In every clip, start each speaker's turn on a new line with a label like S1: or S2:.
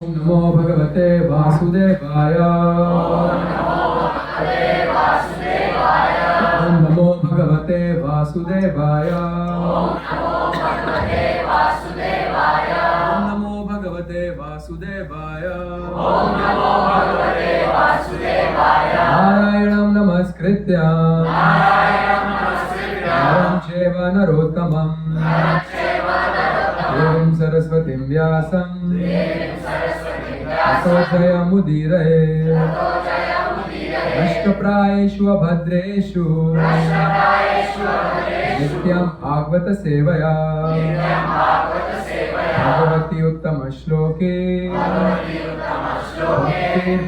S1: नमो भगवते वासुदेवाय। ओम नमो भगवते वासुदेवाय। ओम नमो भगवते वासुदेवाय। नारायणं नमस्कृत्य नरं चैव नरोत्तमं देवीं सरस्वतीं व्यासं ततो जयमुदीरये। नष्टप्रायेषु अभद्रेषु नित्यं भागवत सेवया भगवती उत्तम श्लोके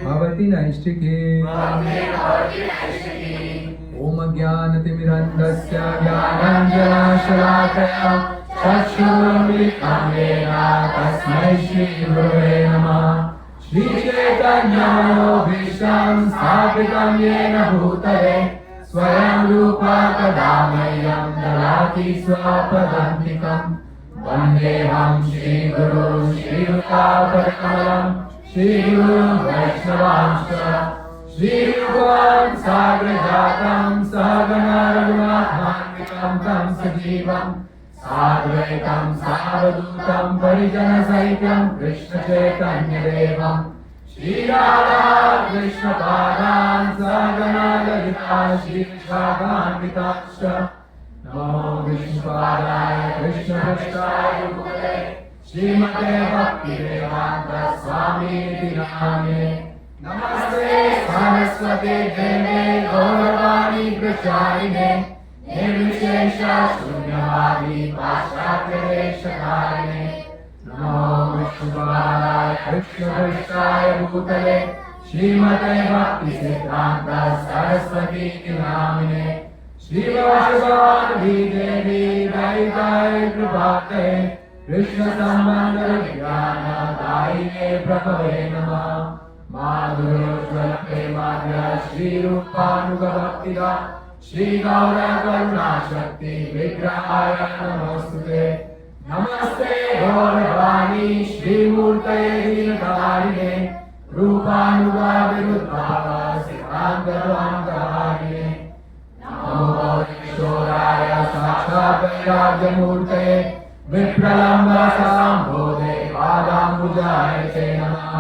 S1: भवति नैष्टिके। ओम ज्ञानतिमिरन्धस्य ज्ञानाञ्जनशलाकया चक्षुरुन्मीलितं येन तस्मै श्रीगुरवे नमः। श्रीचैतन्यमनोभीष्टं स्थापितं येन भूतले स्वयं रूपा कदा मह्यं ददाति स्वपदान्तिकम्। वन्देऽहं श्रीगुरुं श्रीयुतापदकमलं श्रीगुरुं वैष्णवांश्च श्रीरूपां साग्रजातं सहगणा रघुनाथान्वितं तं सजीवं साद्वैतं सावधूतं परिजनसहितं कृष्णचैतन्यदेवं श्रीराधा कृष्णपादान् सहगणा ललिता श्रीविशाखान्विताश्च। नमो विष्णुपादाय कृष्णभक्ताय भूतले श्रीमते भक्तिवेदान्त स्वामीति नामिने। नमस्ते सरस्वती देवे गौरवाणी प्रचारिणे निर्विशेष शून्यवादी पाश्चात्यदेशकारिणे। नमो विष्णुपादाय कृष्णभक्ताय भूतले श्रीमते भक्तिसिद्धान्त सरस्वती नामिने। श्रीवासवादी देवी दयिताय कृपाते कृष्ण संबंध विज्ञान दायिने प्रभवे नमः। माधुर्योज्वल प्रेमाद्य श्री रूपानुगभक्तिदा श्री गौर करुणा शक्ति विग्रहाय नमोस्तुते। नमस्ते गौरवाणी श्री मूर्तये दीनकारिणे रूपानुगा विरुद्धाः सिद्धान्त ध्वान्तकारिणे। नमो गौरीश्वराय साक्षात् वैराग्यमूर्तये विप्रलम्ब साम्भोधे पादाम्बुजाय ते नमः।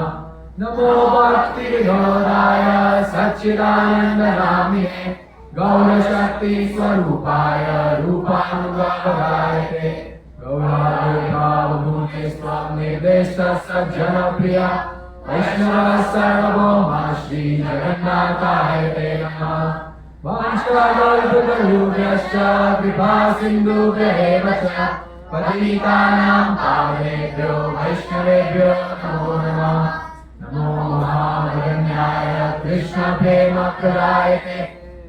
S1: नमो भक्तिविनोदाय सच्चिदानन्दनामिने गौरशक्ति स्वरूपाय रूपानुगाय ते। गौराविर्भावभूते स्वां निर्देष्टः सज्जनप्रिय वैष्णवः सर्वभौमा श्री जगन्नाथाय ते नमः। वाञ्छाकल्पतरुभ्यश्च कृपा सिन्धुभ्यः च पतितानां पावनेभ्यो वैष्णवेभ्यो नमो नमः। नमो महावदन्याय कृष्ण प्रेमप्रदाय ते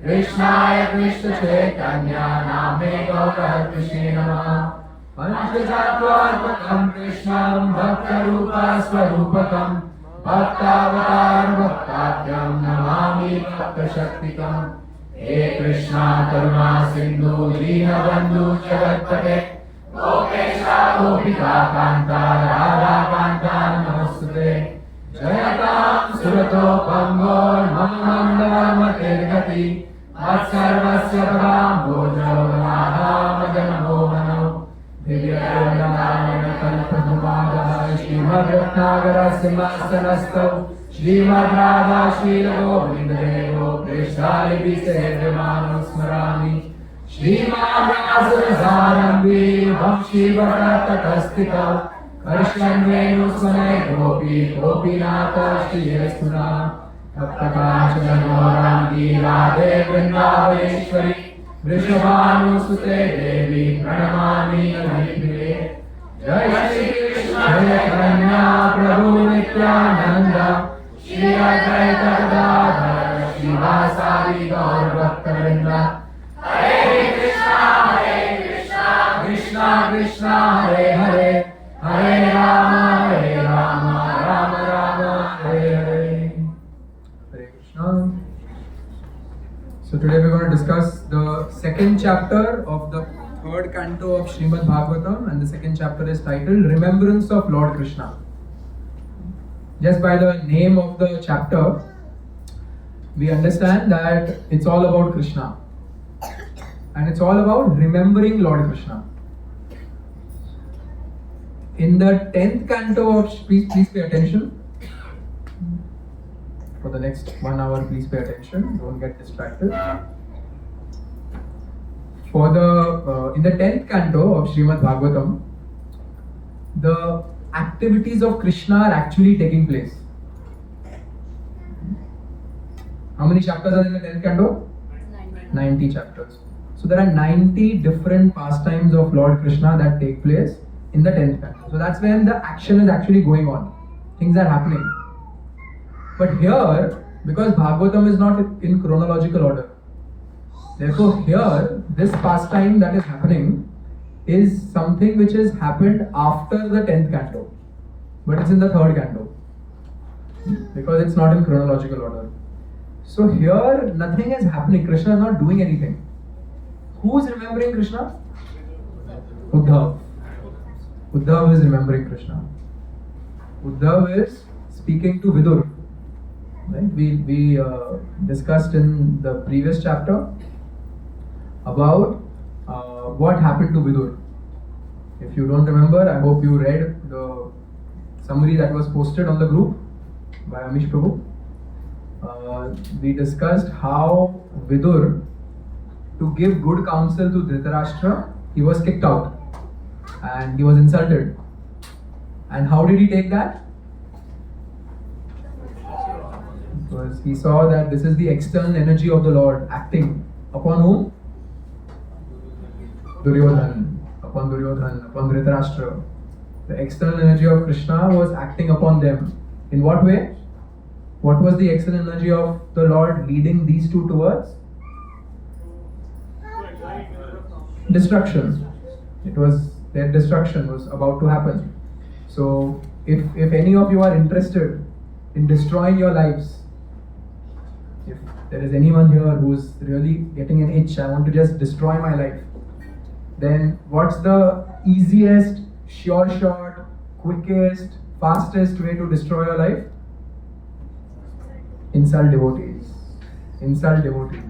S1: कृष्णाय कृष्ण चैतन्य नामे गौरहर्षे नमः। पंचतत्वात्मकं कृष्णं भक्तरूप स्वरूपकं भक्तावतार भक्ताख्यं नमामि भक्तशक्तिकम्। हे कृष्णा करुणा सिन्धु दीनबन्धु जगत्पते गोपेशा गोपिका कान्ता राधा कान्ता नमोस्तुते। जयतां सुरतोपंगो मम मन्दमतिर्गति मत्सर्वस्य पदाम्भोजो नाहामदनमो मनो। दिव्यगुणनारायण कल्पद्रुमादः श्रीमद्रत्नाकरसिंहासनस्थौ श्रीमद्राधा श्रीरघोविन्ददेवो प्रेष्ठालिपिसेव्यमानो स्मरामि। श्रीमान्यासुरसारम्भी वंशीवटतटस्थितौ कर्षण्वेणुस्वने गोपी गोपीनाथ श्रीयस्तुना। तप्तकाञ्चनगौराङ्गी राधे वृन्दावनेश्वरी वृषभानुसुते देवी प्रणमामि हरिप्रिये। जय श्री कृष्ण चैतन्य प्रभु नित्यानंद श्री अद्वैत गदाधर श्रीवासादि गौर भक्तवृंद। हरे Krishna Krishna Krishna Hare Hare Hare Ram Ram Ram Hare Hare. Hare Krishna. So today we are going to discuss the second chapter of the third canto of Srimad Bhagavatam, and the second chapter is titled Remembrance of Lord Krishna. Just by the name of the chapter, we understand that it's all about Krishna. And it's all about remembering Lord Krishna. In the 10th canto of, please pay attention. For the next 1 hour, please pay attention. Don't get distracted. In the 10th canto of Srimad Bhagavatam, the activities of Krishna are actually taking place. How many chapters are in the 10th canto? 90 chapters. So there are 90 different pastimes of Lord Krishna that take place in the 10th canto. So that's when the action is actually going on. Things are happening. But here, because Bhagavatam is not in chronological order, therefore here, this pastime that is happening is something which has happened after the 10th canto. But it's in the 3rd canto. Because it's not in chronological order. So here, nothing is happening. Krishna is not doing anything. Who is remembering Krishna? Uddhav. Uddhav is remembering Krishna. Uddhav is speaking to Vidur. Right? We discussed in the previous chapter about what happened to Vidur. If you don't remember, I hope you read the summary that was posted on the group by Amish Prabhu. We discussed how Vidur, to give good counsel to Dhritarashtra, he was kicked out and he was insulted. And how did he take that? Because he saw that this is the external energy of the Lord acting upon whom? Duryodhan, upon Dhritarashtra. The external energy of Krishna was acting upon them. In what way? What was the external energy of the Lord leading these two towards? Destruction. It was their destruction was about to happen. So if any of you are interested in destroying your lives, if there is anyone here who's really getting an itch, I want to just destroy my life, then what's the easiest, sure shot, quickest, fastest way to destroy your life? Insult devotees. Insult devotees.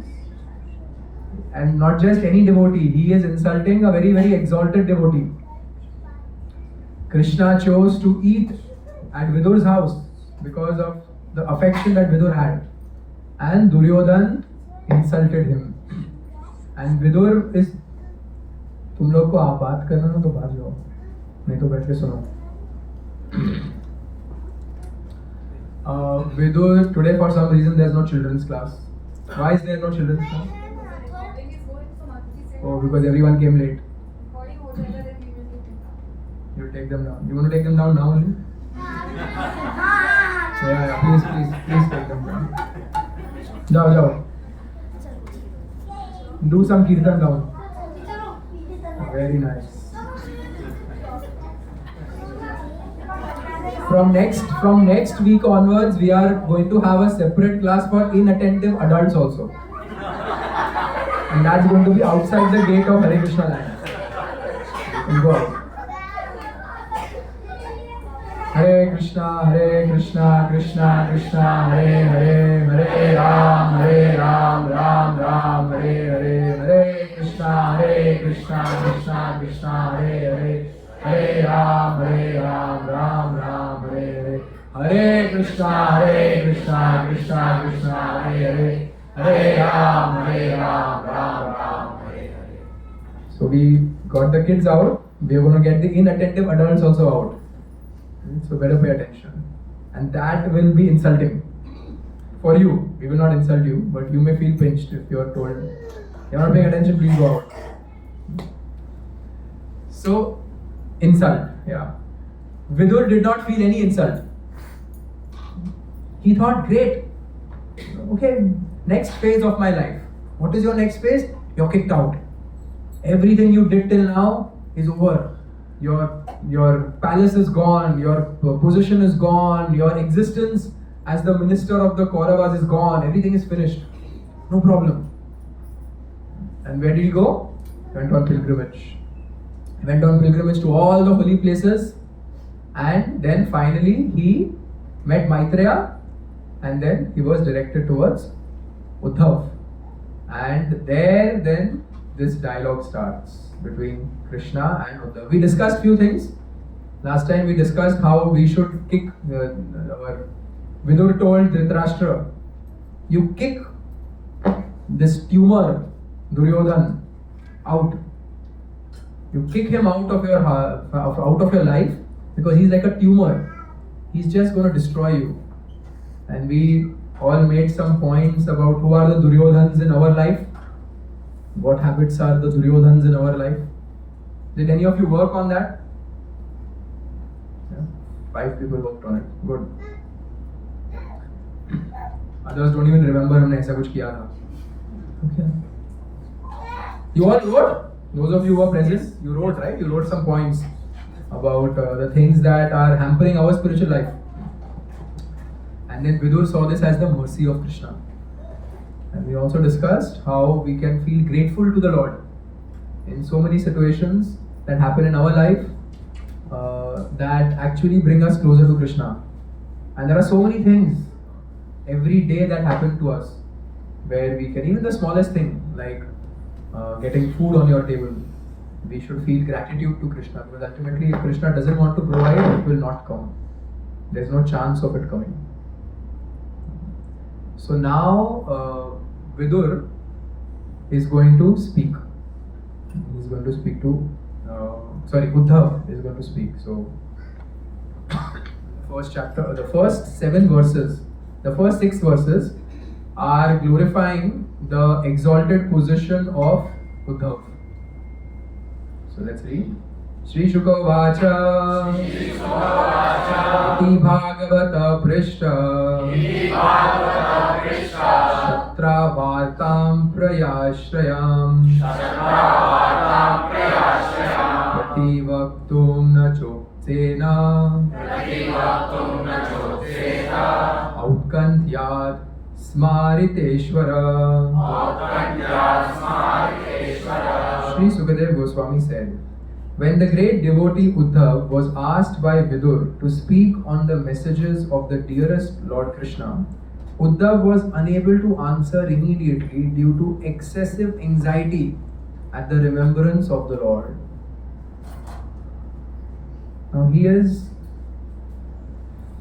S1: And not just any devotee, he is insulting a very, very exalted devotee. Krishna chose to eat at Vidur's house because of the affection that Vidur had. And Duryodhan insulted him. And Vidur is... तुम लोग को आप बात करना ना तो बात जाओ, नहीं तो बैठ के सुनो. Vidur, today for some reason there's no children's class. Why is there no children's class? Oh, because everyone came late. You take them down. You want to take them down now only? Yeah, please take them down. Jao. Do some kirtan down. Very nice. From next week onwards, we are going to have a separate class for inattentive adults also. And that's going to be outside the gate of Hare Krishna land. And go out. Hare Krishna, Krishna Krishna, Hare Hare, Hare Ram, Ram Ram, Hare Hare Krishna, Krishna Krishna, Hare Hare, Hare Ram, Ram Ram, Hare Hare, Hare Krishna, Krishna Krishna, Hare Hare, Hare Ram, Ram Ram, Hare Hare. So we got the kids out. We are going to get the inattentive adults also out. So better pay attention. And that will be insulting. For you, we will not insult you, but you may feel pinched if you are told. You are not paying attention, please go out. So, insult, yeah. Vidur did not feel any insult. He thought, great. Okay, next phase of my life. What is your next phase? You're kicked out. Everything you did till now is over. Your palace is gone, your position is gone, your existence as the minister of the Kauravas is gone, everything is finished. No problem. And where did he go? He went on pilgrimage. He went on pilgrimage to all the holy places, and then finally he met Maitreya, and then he was directed towards Uddhav. And there then this dialogue starts between Krishna and Uddhav. We discussed few things. Last time we discussed how we should kick, our Vidur told Dhritarashtra, you kick this tumor, Duryodhan, out. You kick him out of your life, because he's like a tumor. He's just going to destroy you. And we all made some points about who are the Duryodhans in our life. What habits are the Duryodhans in our life? Did any of you work on that? Yeah. 5 people worked on it. Good. Others don't even remember हमने ऐसा कुछ किया था. Okay. You all wrote? Those of you who are present, you wrote, right? You wrote some points about the things that are hampering our spiritual life. And then Vidur saw this as the mercy of Krishna. And we also discussed how we can feel grateful to the Lord in so many situations that happen in our life that actually bring us closer to Krishna. And there are so many things every day that happen to us where we can, even the smallest thing like getting food on your table, we should feel gratitude to Krishna, because ultimately if Krishna doesn't want to provide, it will not come. There's no chance of it coming. So now Vidur is going to speak. He's going to speak to, Uddhav is going to speak. So, the first 7 verses, the first 6 verses are glorifying the exalted position of Uddhav. So let's read. Shri Shuka Vacha Iti Bhagavata Prishta Shatra Vartam Prayashrayam Prati Vaktum Na Choksena Autkantyat Smariteshwara. Sri Sukadev Goswami said, when the great devotee Uddhav was asked by Vidur to speak on the messages of the dearest Lord Krishna, Uddhav was unable to answer immediately due to excessive anxiety at the remembrance of the Lord. Now he is,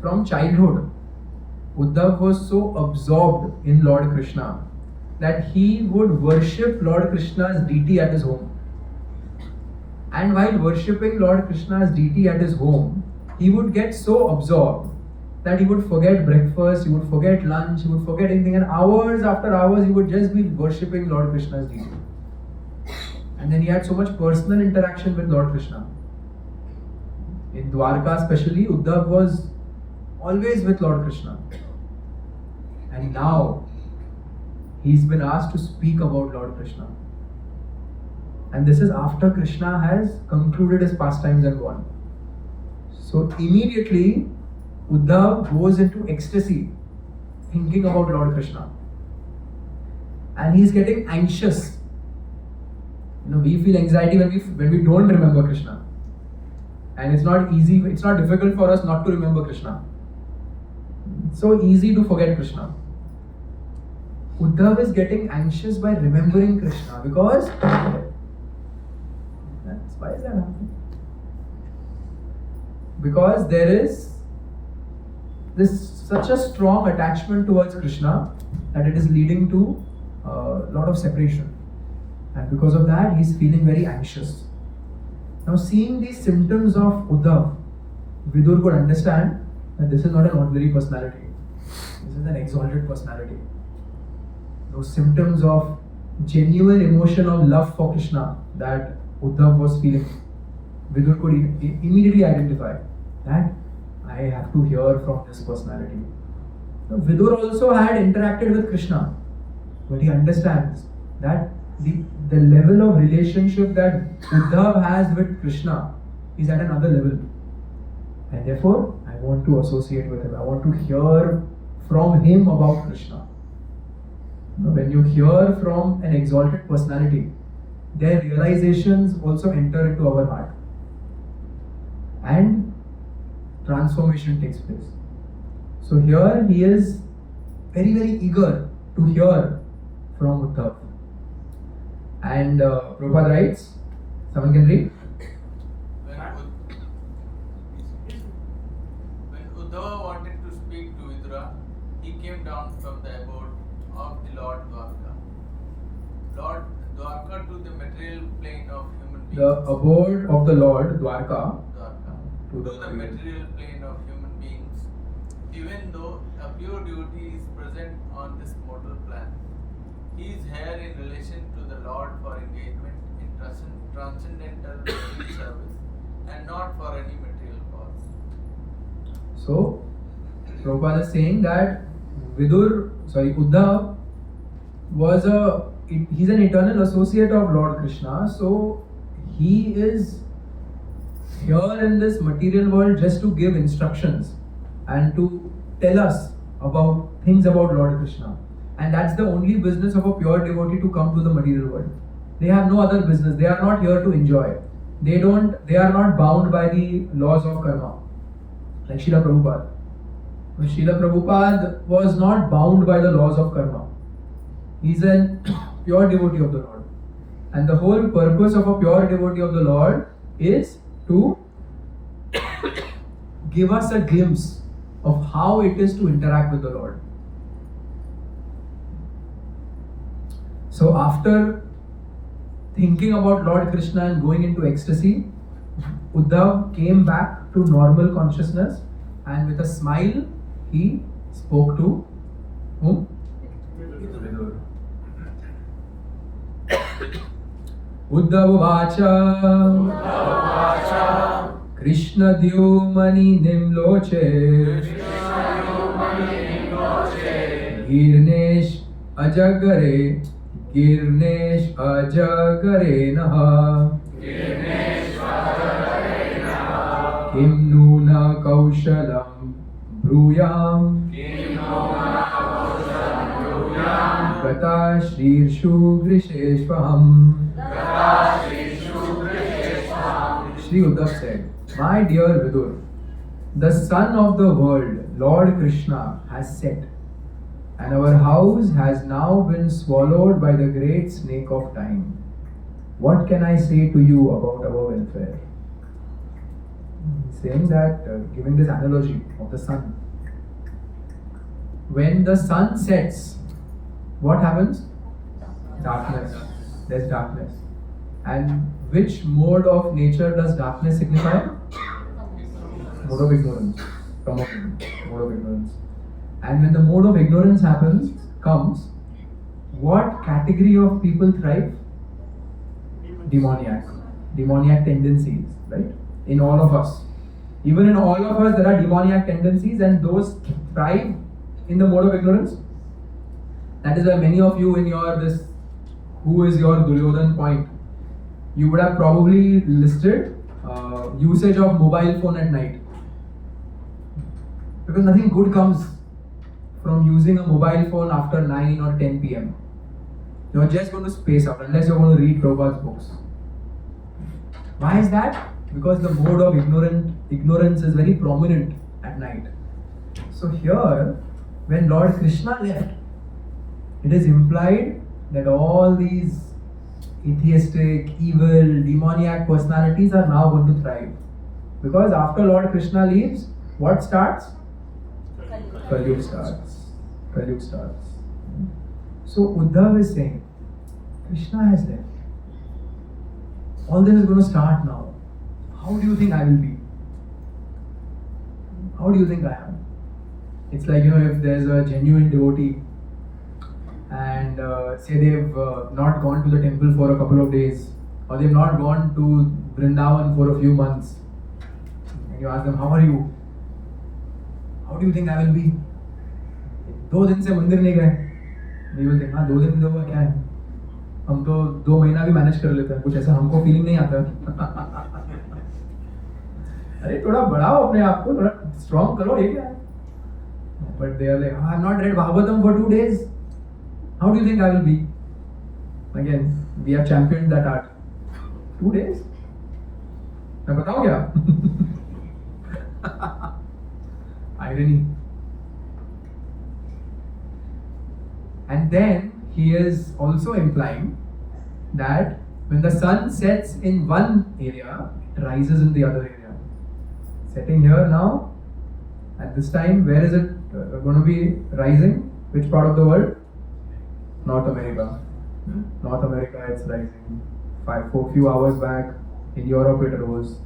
S1: from childhood, Uddhav was so absorbed in Lord Krishna that he would worship Lord Krishna's deity at his home. And while worshipping Lord Krishna's deity at his home, he would get so absorbed that he would forget breakfast, he would forget lunch, he would forget anything, and hours after hours he would just be worshipping Lord Krishna's deity. And then he had so much personal interaction with Lord Krishna. In Dwarka especially, Uddhav was always with Lord Krishna. And now he's been asked to speak about Lord Krishna. And this is after Krishna has concluded his pastimes and gone. So immediately Uddhav goes into ecstasy thinking about Lord Krishna. And he's getting anxious. We feel anxiety when we don't remember Krishna. And it's not easy, it's not difficult for us not to remember Krishna. It's so easy to forget Krishna. Uddhav is getting anxious by remembering Krishna because why is that happening? Because there is such a strong attachment towards Krishna that it is leading to a lot of separation. And because of that, he is feeling very anxious. Now, seeing these symptoms of Uddhav, Vidur could understand that this is not an ordinary personality. This is an exalted personality. Those symptoms of genuine emotion of love for Krishna that Uddhav was feeling, Vidur could immediately identify that I have to hear from this personality. Now, Vidur also had interacted with Krishna, but he understands that the level of relationship that Uddhav has with Krishna is at another level. And therefore, I want to associate with him. I want to hear from him about Krishna. When you hear from an exalted personality, their realizations also enter into our heart. And transformation takes place. So here he is very, very eager to hear from Uddhav. And Prabhupada writes, someone can read?
S2: When Uddhava wanted to speak to Vidura, he came down from the abode of the Lord Dwarka. Lord Dwarka to the material plane of human beings.
S1: The abode of the Lord Dwarka
S2: To the material plane of human beings, even though a pure devotee is present on this mortal plan. He is here in relation to the Lord for engagement in transcendental material service and not for any material cause.
S1: So, Prabhupada is saying that Uddhav he's an eternal associate of Lord Krishna, so he is here in this material world just to give instructions and to tell us about things about Lord Krishna. And that's the only business of a pure devotee, to come to the material world. They have no other business. They are not here to enjoy. They are not bound by the laws of karma. Like Srila Prabhupada. But Srila Prabhupada was not bound by the laws of karma. He's a pure devotee of the Lord. And the whole purpose of a pure devotee of the Lord is to give us a glimpse of how it is to interact with the Lord. So after thinking about Lord Krishna and going into ecstasy, Uddhav came back to normal consciousness, and with a smile he spoke to whom? Vidur. Uddhav vacha Krishna dyumani nimloche Girnesh ajagare naha Kim nuna kaushalam bruyam Gata shrirshu grisheshvaham. Shri Uddhav said, my dear Vidur, the sun of the world, Lord Krishna, has set, and our house has now been swallowed by the great snake of time. What can I say to you about our welfare? Saying that, giving this analogy of the sun. When the sun sets, what happens? Darkness. There's darkness. And which mode of nature does darkness signify? Mode of ignorance. Mode of ignorance. And when the mode of ignorance comes, what category of people thrive? Demoniac. Demoniac tendencies, right? In all of us. Even in all of us, there are demoniac tendencies, and those thrive in the mode of ignorance. That is why many of you in who is your Duryodhan point, you would have probably listed usage of mobile phone at night. Because nothing good comes from using a mobile phone after 9 or 10 p.m. You're just going to space out unless you're going to read Prabhupada's books. Why is that? Because the mode of ignorance is very prominent at night. So here, when Lord Krishna left, it is implied that all these atheistic, evil, demoniac personalities are now going to thrive. Because after Lord Krishna leaves, what starts? Kali starts. So Uddhav is saying, Krishna has left. All this is going to start now. How do you think I will be? How do you think I am? It's like, if there's a genuine devotee and say they've not gone to the temple for a couple of days, or they've not gone to Vrindavan for a few months, and you ask them, how are you? How do you think I will be? 2 दिन से मंदिर नहीं गए. They will think, 2 दिन में क्या है? हम तो 2 महीना भी मैनेज कर लेते हैं. कुछ ऐसा हमको फीलिंग नहीं आता. अरे थोड़ा बढ़ाओ अपने आप को, थोड़ा स्ट्रॉन्ग करो, ये क्या है? But they are like, I have not read Bhagavatam for 2 days. How do you think I will be? Again, we have championed that art. 2 days? मैं बताऊँ क्या? Irony. And then he is also implying that when the sun sets in one area, it rises in the other area. Setting here now, at this time, where is it going to be rising? Which part of the world? North America. North America, it's rising. Few hours back, in Europe it rose.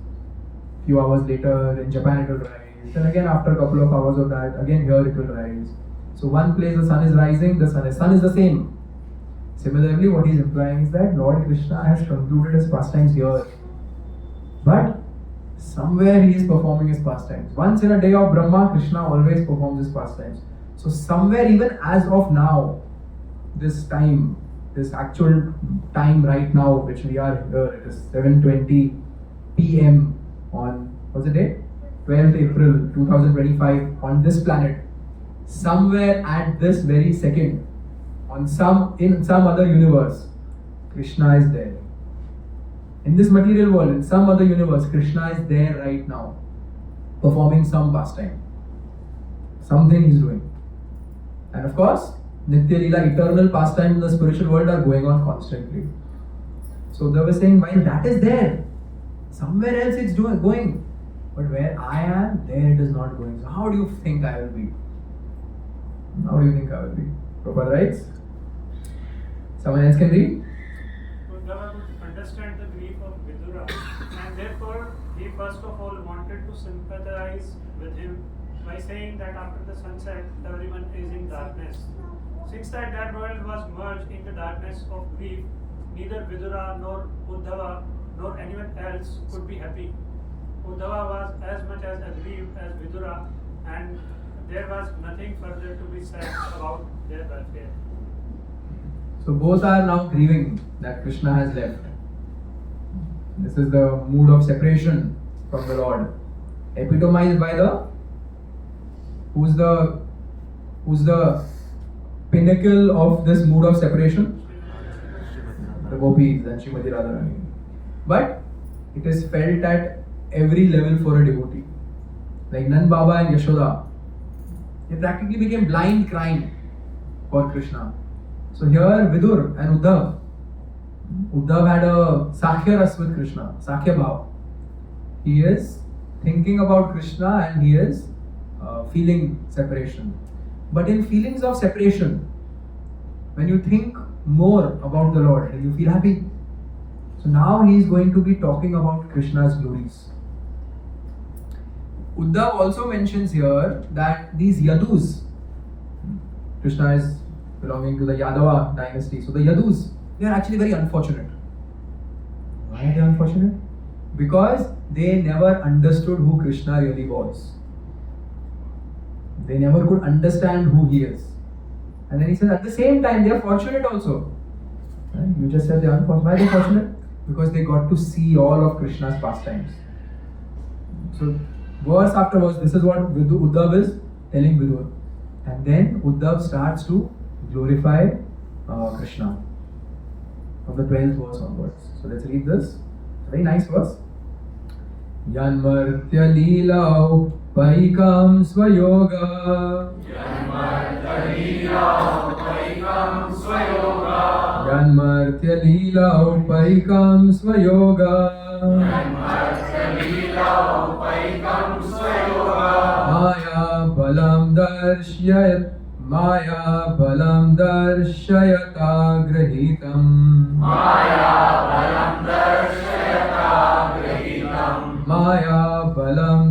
S1: Few hours later, in Japan it will rise. Then again, after a couple of hours of that, again here it will rise. So one place the sun is rising, the sun is the same. Similarly, what he is implying is that Lord Krishna has concluded his pastimes here. But somewhere he is performing his pastimes. Once in a day of Brahma, Krishna always performs his pastimes. So somewhere, even as of now, this time, this actual time right now, which we are here, it is 7:20 p.m. on, what's the date? 12th April 2025 on this planet. Somewhere at this very second, in some other universe, Krishna is there. In this material world, in some other universe, Krishna is there right now, performing some pastime. Something he's doing. And of course, Nitya Leela, eternal pastime in the spiritual world are going on constantly. So they were saying, while that is there, somewhere else it's going. But where I am, there it is not going. So how do you think I will be? How do you think I will be? Prabhupada writes. Someone else can read?
S3: Uddhava could understand the grief of Vidura, and therefore he first of all wanted to sympathize with him by saying that after the sunset everyone is in darkness. Since that world was merged in the darkness of grief, neither Vidura nor Uddhava nor anyone else could be happy. Uddhava was as much as aggrieved as Vidura, and there was nothing further to be said about their welfare.
S1: So both are now grieving that Krishna has left. This is the mood of separation from the Lord, epitomized by who's the pinnacle of this mood of separation? The gopis and Srimati Radharani. But it is felt at every level for a devotee. Like Nand Baba and Yashoda, they practically became blind crying for Krishna. So here Vidur and Uddhav had a Sakhya Ras with Krishna, Sakhya Bhav. He is thinking about Krishna and he is feeling separation. But in feelings of separation, when you think more about the Lord, you feel happy. So now he is going to be talking about Krishna's glories. Uddhav also mentions here that these Yadus, Krishna is belonging to the Yadava dynasty. So the Yadus, they are actually very unfortunate. Why are they unfortunate? Because they never understood who Krishna really was. They never could understand who he is. And then he says at the same time they are fortunate also. Right? You just said they are unfortunate. Why are they fortunate? Because they got to see all of Krishna's pastimes. So verse after verse, this is what Uddhav is telling Vidur. And then Uddhav starts to glorify Krishna from the 12th verse onwards. So let's read this. It's a very nice verse. Yanmartya Leela Paikam Swayoga Yanmartya Leela Paikam Swayoga Maya Balam Darshayat Maya Balam Darshayata Grahitam Maya Balam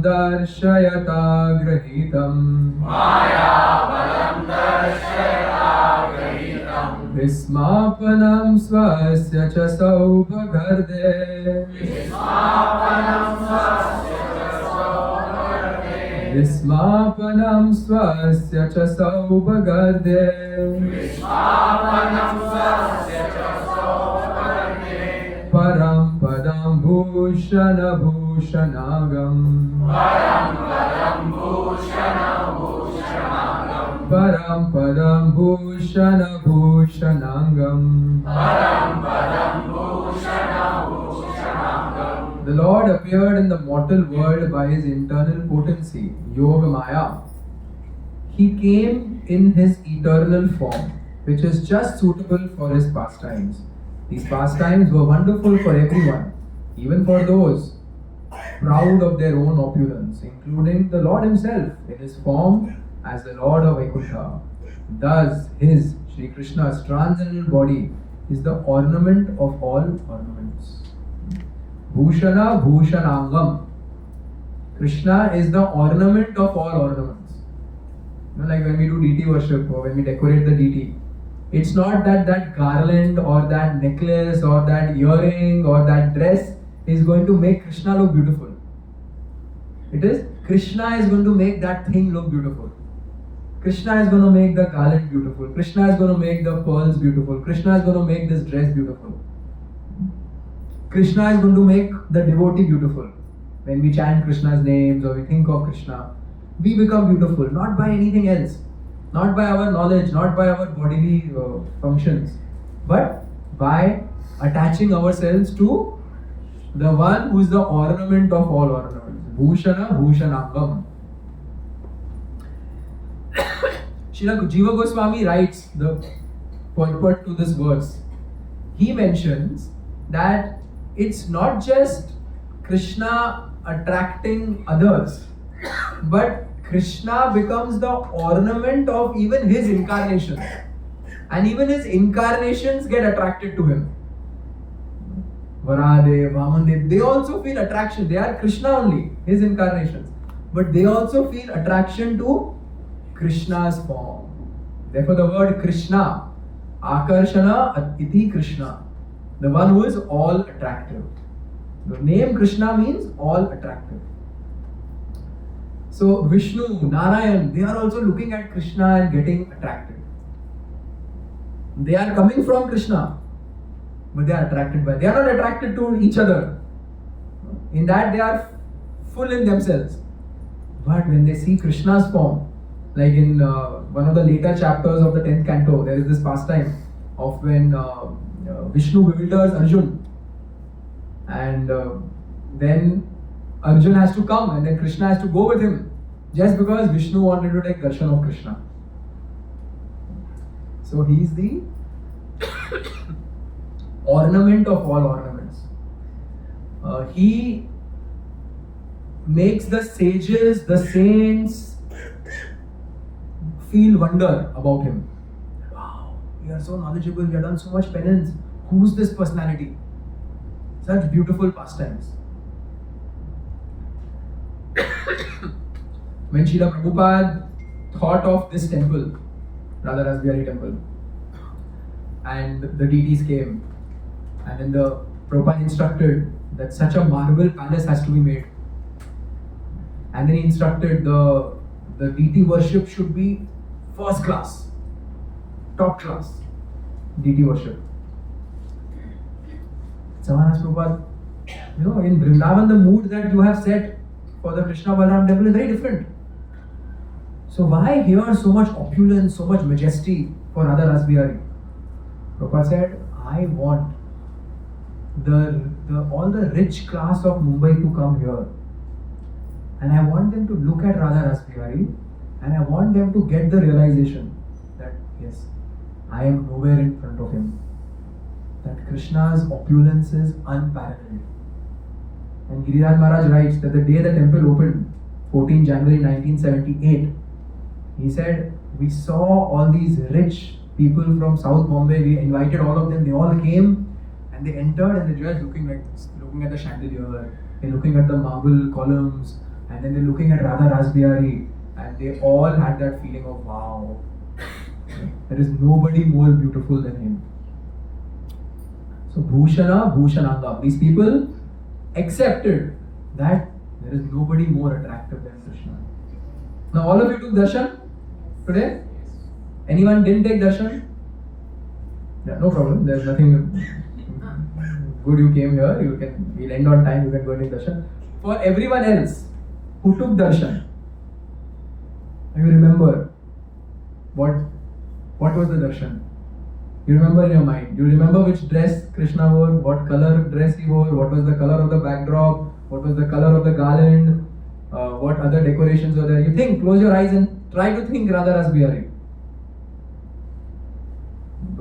S1: Darshayata Grahitam Vismapanam Swasya Cha Saubhagarde Vismapanam Swasya Cha Saubhagarde Param Padam Bhushana Bhushanagam Param Padam Bhushana Bhushanangam The Lord appeared in the mortal world by his internal potency, Yoga Maya. He came in his eternal form. which is just suitable for his pastimes. These pastimes were wonderful for everyone, even for those proud of their own opulence, including the Lord himself in his form as the Lord of Vaikuntha. Thus, his, Sri Krishna's transcendental body is the ornament of all ornaments. Bhushana Bhushanangam. Krishna is the ornament of all ornaments. You know, like when we do deity worship or when we decorate the deity, it's not that that garland or that necklace or that earring or that dress is going to make Krishna look beautiful. It is Krishna is going to make that thing look beautiful. Krishna is going to make the garland beautiful. Krishna is going to make the pearls beautiful. Krishna is going to make this dress beautiful. Krishna is going to make the devotee beautiful. When we chant Krishna's names or we think of Krishna, we become beautiful, not by anything else, not by our knowledge, not by our bodily functions, but by attaching ourselves to the one who is the ornament of all ornaments. Bhushana Bhushanangam. Srila Jiva Goswami writes the purport to this verse. He mentions that it's not just Krishna attracting others, but Krishna becomes the ornament of even his incarnations, and even his incarnations get attracted to him. Varadev, Vamandev, they also feel attraction. They are Krishna only, his incarnations, but they also feel attraction to Krishna's form. Therefore the word Krishna, Akarshana iti Krishna, the one who is all attractive. The name Krishna means all attractive. So Vishnu, Narayan, they are also looking at Krishna and getting attracted. They are coming from Krishna, but they are attracted by. They are not attracted to each other. In that they are full in themselves. But when they see Krishna's form, like in one of the later chapters of the 10th canto, there is this pastime of when Vishnu bewilders Arjun, and then Arjun has to come and then Krishna has to go with him just because Vishnu wanted to take darshan of Krishna. So he is the ornament of all ornaments. He makes the sages, the saints feel wonder about him. Wow, we are so knowledgeable, we have done so much penance. Who's this personality? Such beautiful pastimes. When Srila Prabhupada thought of this temple, Radha Rasbihari temple, and the deities came, and then the Prabhupada instructed that such a marble palace has to be made, and then he instructed the deity worship should be first class, top class deity worship. Someone asked Prabhupada, in Vrindavan the mood that you have set for the Krishna Balaram temple is very different. So why here so much opulence, so much majesty for Radha Rasbihari? Prabhupada said, I want all the rich class of Mumbai to come here, and I want them to look at Radha Rasbihari, and I want them to get the realization that yes, I am nowhere in front of him. That Krishna's opulence is unparalleled. And Giriraj Maharaj writes that the day the temple opened, 14 January 1978, he said, we saw all these rich people from South Bombay, we invited all of them, they all came and they entered and they just looking like this, looking at the chandelier, they're looking at the marble columns, and then they're looking at Radha Rasbihari, and they all had that feeling of wow, there is nobody more beautiful than him. So Bhushana Bhushanangam, these people accepted that there is nobody more attractive than Krishna. Now all of you took darshan today? Anyone didn't take darshan? Yeah, no problem. There's nothing good. You came here. We'll end on time. You can go and take darshan. For everyone else who took darshan, you remember what was the darshan? You remember in your mind. You remember which dress Krishna wore, what color dress he wore, what was the color of the backdrop, what was the color of the garland, what other decorations were there. You think, close your eyes and try to think Radha Rasbihari.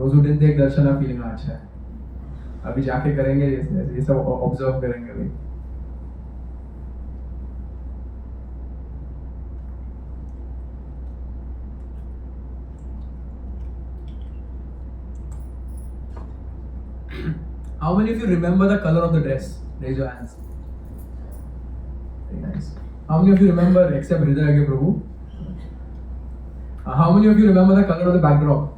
S1: Those who didn't take darshan are feeling अच्छा है. अभी जाके करेंगे ये सब observe करेंगे अभी. How many of you remember the color of the dress? Raise your hands. Very nice. How many of you remember, except Hridaya ke Prabhu? How many of you remember the color of the backdrop?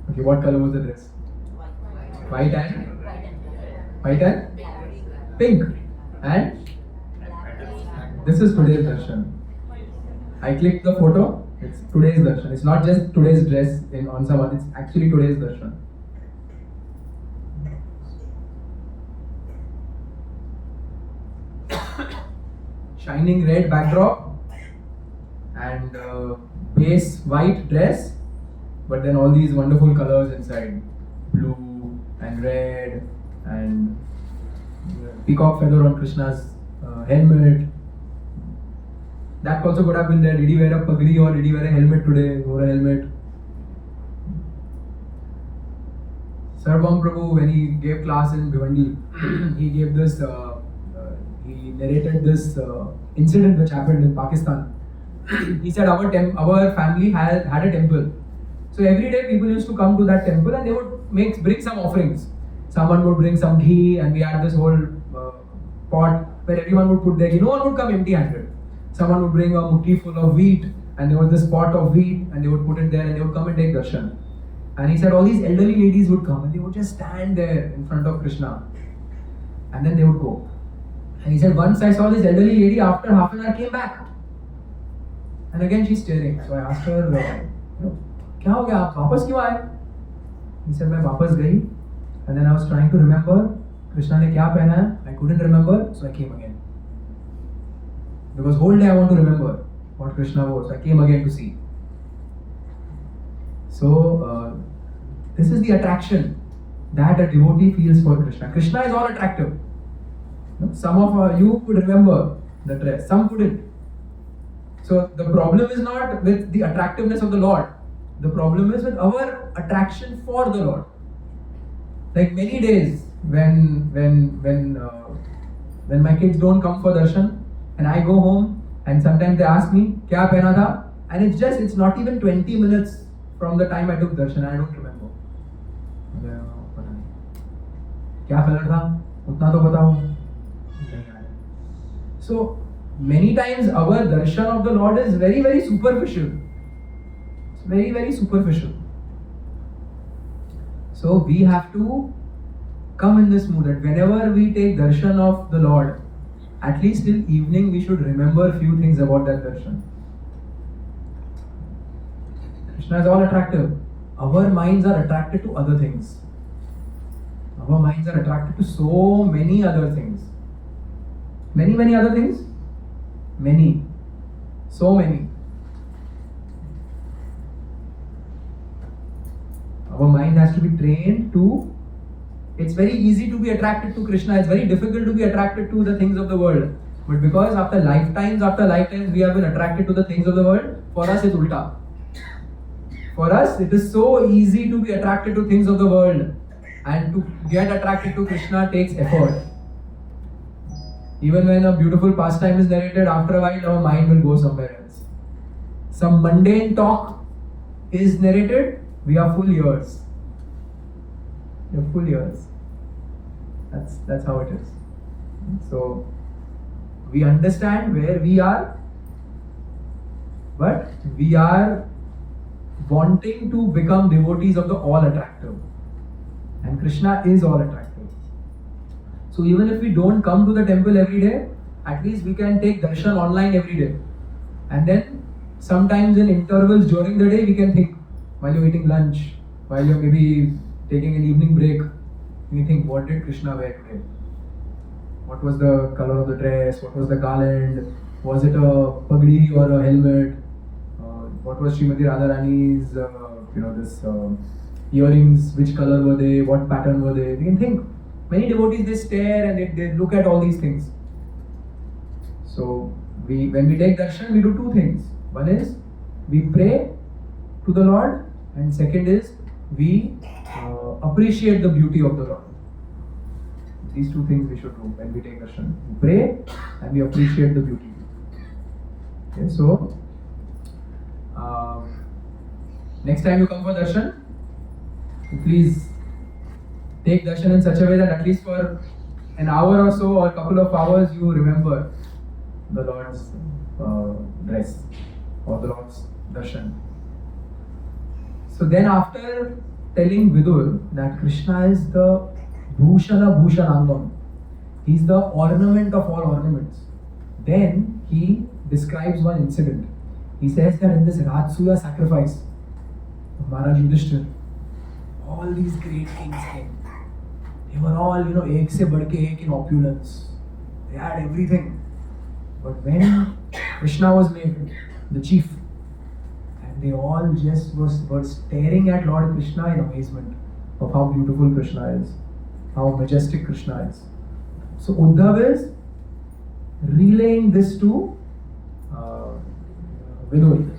S1: Okay, what color was the dress? White and pink. And this is today's darshan. I clicked the photo. It's today's darshan. It's not just today's dress on someone. It's actually today's darshan. Shining red backdrop and base white dress, but then all these wonderful colors inside, blue and red and peacock feather on Krishna's helmet. That also could have been there. Did he wear a pagri or did he wear a helmet today? Wore a helmet. Sarvam Prabhu, when he gave class in Bhiwandi, he gave this. He narrated this incident which happened in Pakistan. He said our family had a temple. So every day people used to come to that temple and they would bring some offerings. Someone would bring some ghee and we had this whole pot where everyone would put their ghee. No one would come empty-handed. Someone would bring a mutti full of wheat and there was this pot of wheat and they would put it there and they would come and take darshan. And he said all these elderly ladies would come and they would just stand there in front of Krishna and then they would go. And he said once I saw this elderly lady, after half an hour came back and again she's staring. So I asked her, क्या हो गया आप वापस क्यों आए? He said मैं वापस गई and then I was trying to remember Krishna ने क्या पहना है. I couldn't remember, so I came again. Because whole day I want to remember what Krishna was. I came again to see. So this is the attraction that a devotee feels for Krishna. Krishna is all attractive. Some of you could remember the dress, some couldn't. So the problem is not with the attractiveness of the Lord. The problem is with our attraction for the Lord. Like many days when my kids don't come for darshan, and I go home and sometimes they ask me, क्या पहना था? And it's not even 20 minutes from the time I took darshan and I don't remember. क्या colour था? उतना तो बताओ. So many times our darshan of the Lord is very, very superficial. It's very, very superficial. So we have to come in this mood that whenever we take darshan of the Lord, at least till evening we should remember a few things about that darshan. Krishna is all attractive. Our minds are attracted to other things. Our minds are attracted to so many other things. Many other things? Many. So many. Our mind has to be trained to. It's very easy to be attracted to Krishna. It's very difficult to be attracted to the things of the world. But because after lifetimes we have been attracted to the things of the world, for us it's ulta. For us it is so easy to be attracted to things of the world. And to get attracted to Krishna takes effort. Even when a beautiful pastime is narrated, after a while our mind will go somewhere else. Some mundane talk is narrated, we are full ears. We are full ears. That's how it is. So we understand where we are, but we are wanting to become devotees of the all attractive. And Krishna is all attractive. So even if we don't come to the temple every day, at least we can take darshan online every day. And then sometimes in intervals during the day, we can think, while you're eating lunch, while you're maybe taking an evening break, you think, what did Krishna wear today? What was the color of the dress? What was the garland? Was it a pagri or a helmet? What was Srimati Radharani's, this earrings? Which color were they? What pattern were they? We can think. Many devotees, they stare and they look at all these things. So when we take darshan, we do two things. One is we pray to the Lord, and second is we appreciate the beauty of the Lord. These two things we should do when we take darshan. We pray and we appreciate the beauty. Okay, so next time you come for darshan, please take darshan in such a way that at least for an hour or so or a couple of hours you remember the Lord's dress or the Lord's darshan. So then after telling Vidur that Krishna is the Bhushana Bhushanangam, he is the ornament of all ornaments, then he describes one incident. He says that in this Rajsuya sacrifice of Maharaj Yudhishthir, all these great kings came. They were all, ek se badke ek in opulence. They had everything. But when Krishna was made the chief, and they all just were staring at Lord Krishna in amazement of how beautiful Krishna is, how majestic Krishna is. So Uddhav is relaying this to Vidur,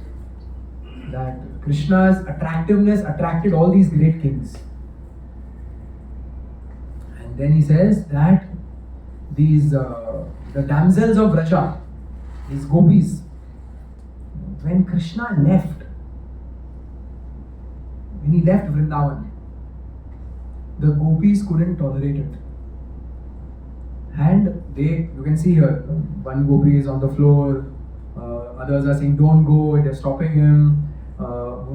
S1: that Krishna's attractiveness attracted all these great kings. And then he says that these the damsels of Vraja, these gopis, when Krishna left, when he left Vrindavan, the gopis couldn't tolerate it. And you can see here, one gopi is on the floor, others are saying don't go, they're stopping him.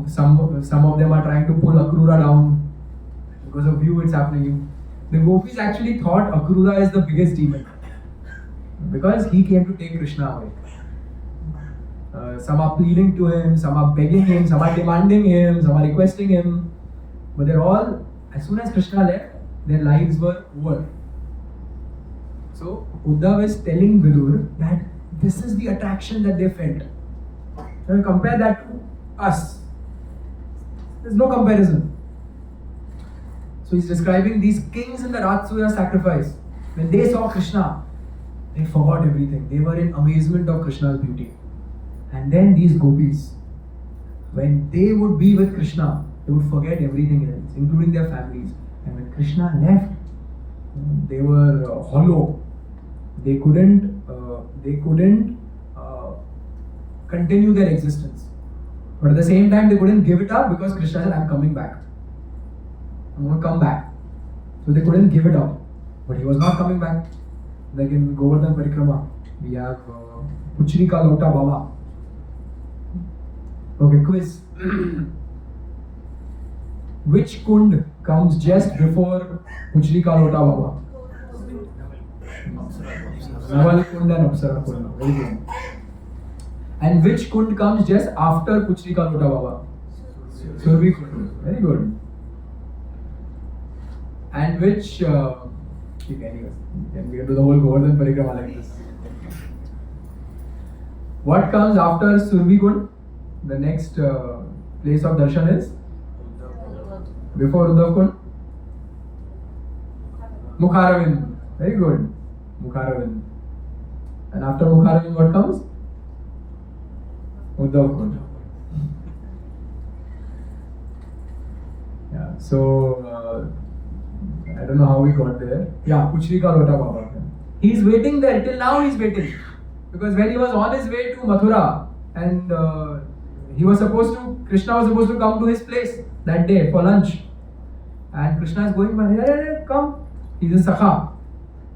S1: Some of them are trying to pull Akrura down. Because of you it's happening. The gopis actually thought Akrura is the biggest demon, because he came to take Krishna away. Some are pleading to him, some are begging him, some are demanding him, some are requesting him. But they're all, as soon as Krishna left, their lives were over. So Uddhav is telling Vidur that this is the attraction that they felt. Now compare that to us. There's no comparison. So he's describing these kings in the Rajsuya sacrifice. When they saw Krishna, they forgot everything. They were in amazement of Krishna's beauty. And then these gopis, when they would be with Krishna, they would forget everything else, including their families. And when Krishna left, they were hollow. They couldn't continue their existence. But at the same time, they couldn't give it up, because Krishna said, I'm coming back. I'm going to come back. So they couldn't give it up. But he was not coming back. Like in Govardhan Parikrama, we have Puchri Ka Lota Baba. Okay, quiz. Which kund comes just before Puchri Ka Lota Baba? Naval Kund and Apsara Kund. Very good. And which kund comes just after Puchri Ka Lota Baba? Survi Kund. Very good. And which anyways, we can do the whole Govardhan Parikrama like this. What comes after Survi Kund? The next place of darshan is? Before Uddhav Kund? Mukharavind. Very good. Mukharavind. And after Mukharavind, what comes? Uddhav Kund. Yeah, so I don't know how we got there. Yeah, Puchri Ka Lota Baba. He's waiting there. Till now he's waiting. Because when he was on his way to Mathura, and Krishna was supposed to come to his place that day for lunch. And Krishna is going by, hey, come. He's a Sakha.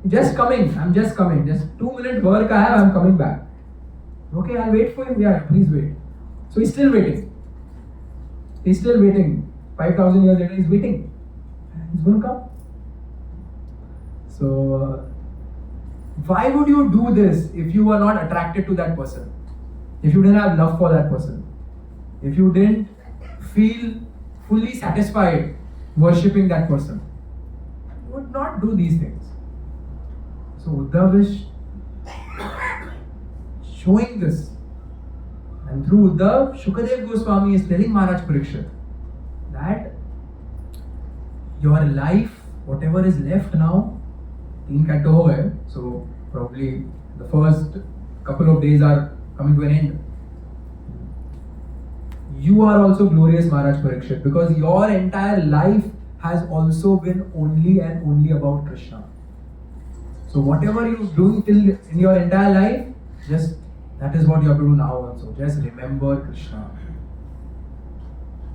S1: Just coming, I'm just coming. Just 2 minutes work I have, I'm coming back. Okay, I'll wait for him. Yeah, please wait. So he's still waiting. He's still waiting. 5,000 years later, he's waiting. He's going to come. So, why would you do this if you were not attracted to that person? If you didn't have love for that person? If you didn't feel fully satisfied worshipping that person? You would not do these things. So Uddhav is showing this. And through Uddhav, Shukadev Goswami is telling Maharaj Parikshit that your life, whatever is left now, 3 canto ho hai, so probably the first couple of days are coming to an end. You you are also glorious, Maharaj Parikshit, because your entire life has also been only and only about Krishna. So whatever you do till in your entire life, just that is what you have to do now also. Just remember Krishna.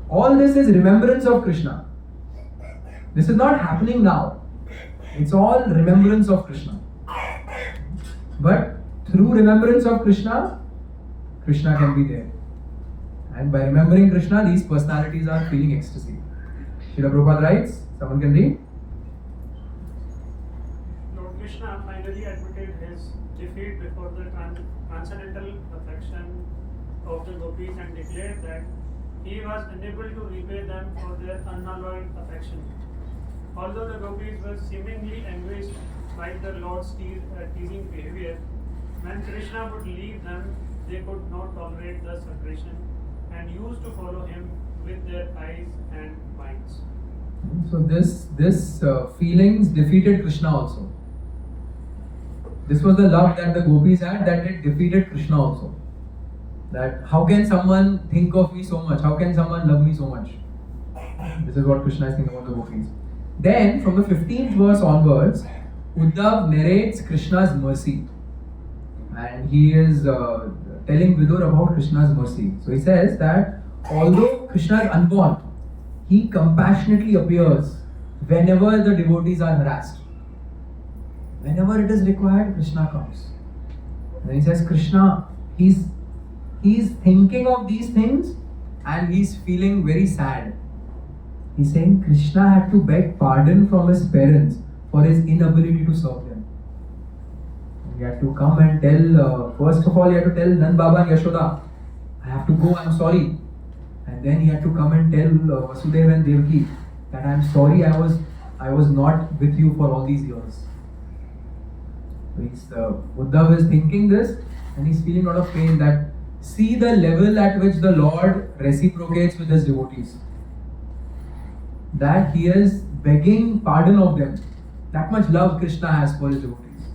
S1: All this is remembrance of Krishna. This is not happening now. It's all remembrance of Krishna. But through remembrance of Krishna, Krishna can be there. And by remembering Krishna, these personalities are feeling ecstasy. Srila Prabhupada writes, someone can read?
S3: Lord Krishna finally admitted his defeat before the transcendental affection of the gopis and declared that he was unable to repay them for their unalloyed affection. Although the gopis were seemingly enraged by the Lord's teasing behavior, when Krishna would leave them, they could not tolerate the separation and used to follow him with their eyes and minds.
S1: So this feelings defeated Krishna also. This was the love that the gopis had, that it defeated Krishna also. That how can someone think of me so much? How can someone love me so much? This is what Krishna is thinking about the gopis. Then from the 15th verse onwards, Uddhav narrates Krishna's mercy. And he is telling Vidur about Krishna's mercy. So he says that although Krishna is unborn, he compassionately appears whenever the devotees are harassed. Whenever it is required, Krishna comes. Then he says, Krishna, he's thinking of these things and he's feeling very sad. He's saying Krishna had to beg pardon from his parents for his inability to serve them. He had to come and tell, first of all, he had to tell Nand Baba and Yashoda, I have to go, I'm sorry. And then he had to come and tell Vasudeva and Devaki that I'm sorry I was not with you for all these years. Uddhav is thinking this and he's feeling a lot of pain, that see the level at which the Lord reciprocates with his devotees. That he is begging pardon of them. That much love Krishna has for his devotees.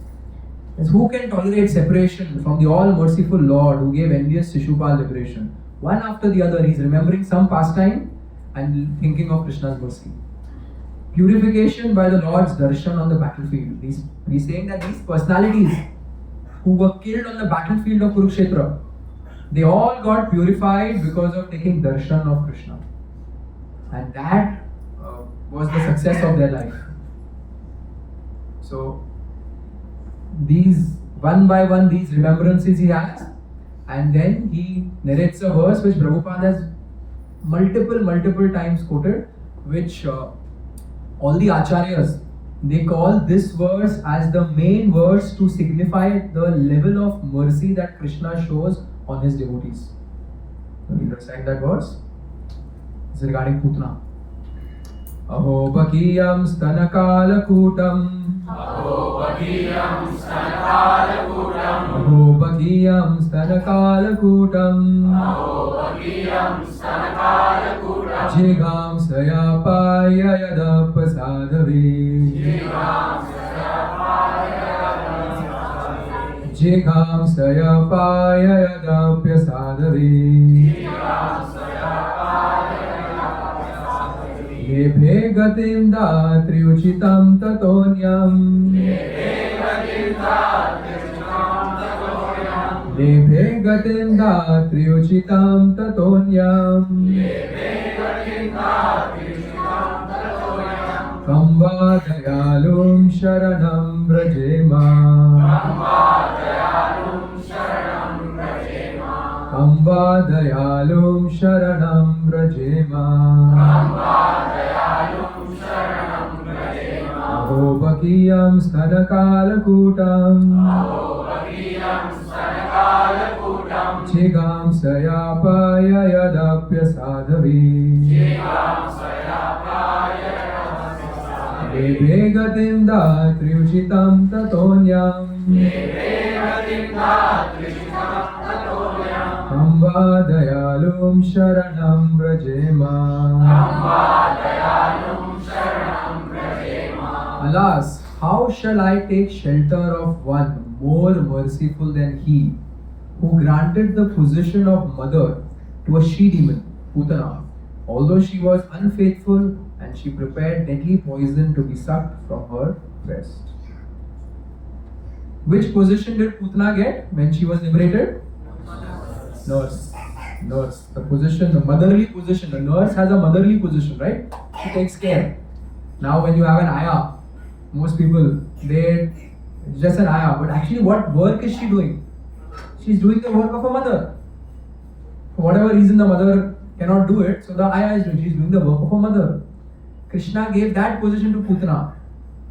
S1: Yes, who can tolerate separation from the all-merciful Lord who gave envious Shishupal liberation? One after the other, he's remembering some pastime and thinking of Krishna's mercy. Purification by the Lord's darshan on the battlefield. He's saying that these personalities who were killed on the battlefield of Kurukshetra, they all got purified because of taking darshan of Krishna. And that was the success of their life. So, these one by one, these remembrances he has, and then he narrates a verse which Prabhupada has multiple times quoted, which all the acharyas, they call this verse as the main verse to signify the level of mercy that Krishna shows on his devotees. So we'll recite that verse. It's regarding Putna. Aho bakiyam stanakalakutam.
S2: Aho bakiyam stanakalakutam.
S1: Aho bakiyam stanakalakutam.
S2: Aho bakiyam stanakalakutam.
S1: Jigam sayapaya yadapasadave.
S2: Jigam sayapaya yadapasadave.
S1: Jigam sayapaya yadapasadave.
S2: Jigam sayapaya yadapasadave.
S1: Lebhe gatim datri uchitam tatonyam.
S2: Lebhe gatim datri uchitam tatonyam.
S1: Lebhe gatim datri uchitam tatonyam.
S2: Lebhe gatim datri uchitam tatonyam.
S1: Kamba dayalum sharanam brajema.
S2: Kamba dayalum sharanam brajema.
S1: Kamba dayalum sharanam brajema.
S2: Kamba dayalum sharanam brajema.
S1: Aho bakiyam stanakalakutam.
S2: Aho bakiyam stanakalakutam.
S1: Chigam sayapaya yadapyasadhavi.
S2: Jigam sayapaya yadapasadave.
S1: Lebhe gatim datri uchitam tatonyam.
S2: Lebhe gatim datri uchitam tatonyam.
S1: Kamba dayalum sharanam brajema.
S2: Kamba dayalum sharanam brajema.
S1: Alas, how shall I take shelter of one more merciful than he, who granted the position of mother to a she demon Putana, although she was unfaithful, and she prepared deadly poison to be sucked from her breast. Which position did Putana get when she was liberated? Nurse. Nurse. The position, the motherly position. The nurse has a motherly position, right? She takes care. Now when you have an ayah, most people, it's just an ayah. But actually what work is she doing? She's doing the work of a mother. For whatever reason the mother cannot do it, so the ayah is doing. She's doing the work of a mother. Krishna gave that position to Putana.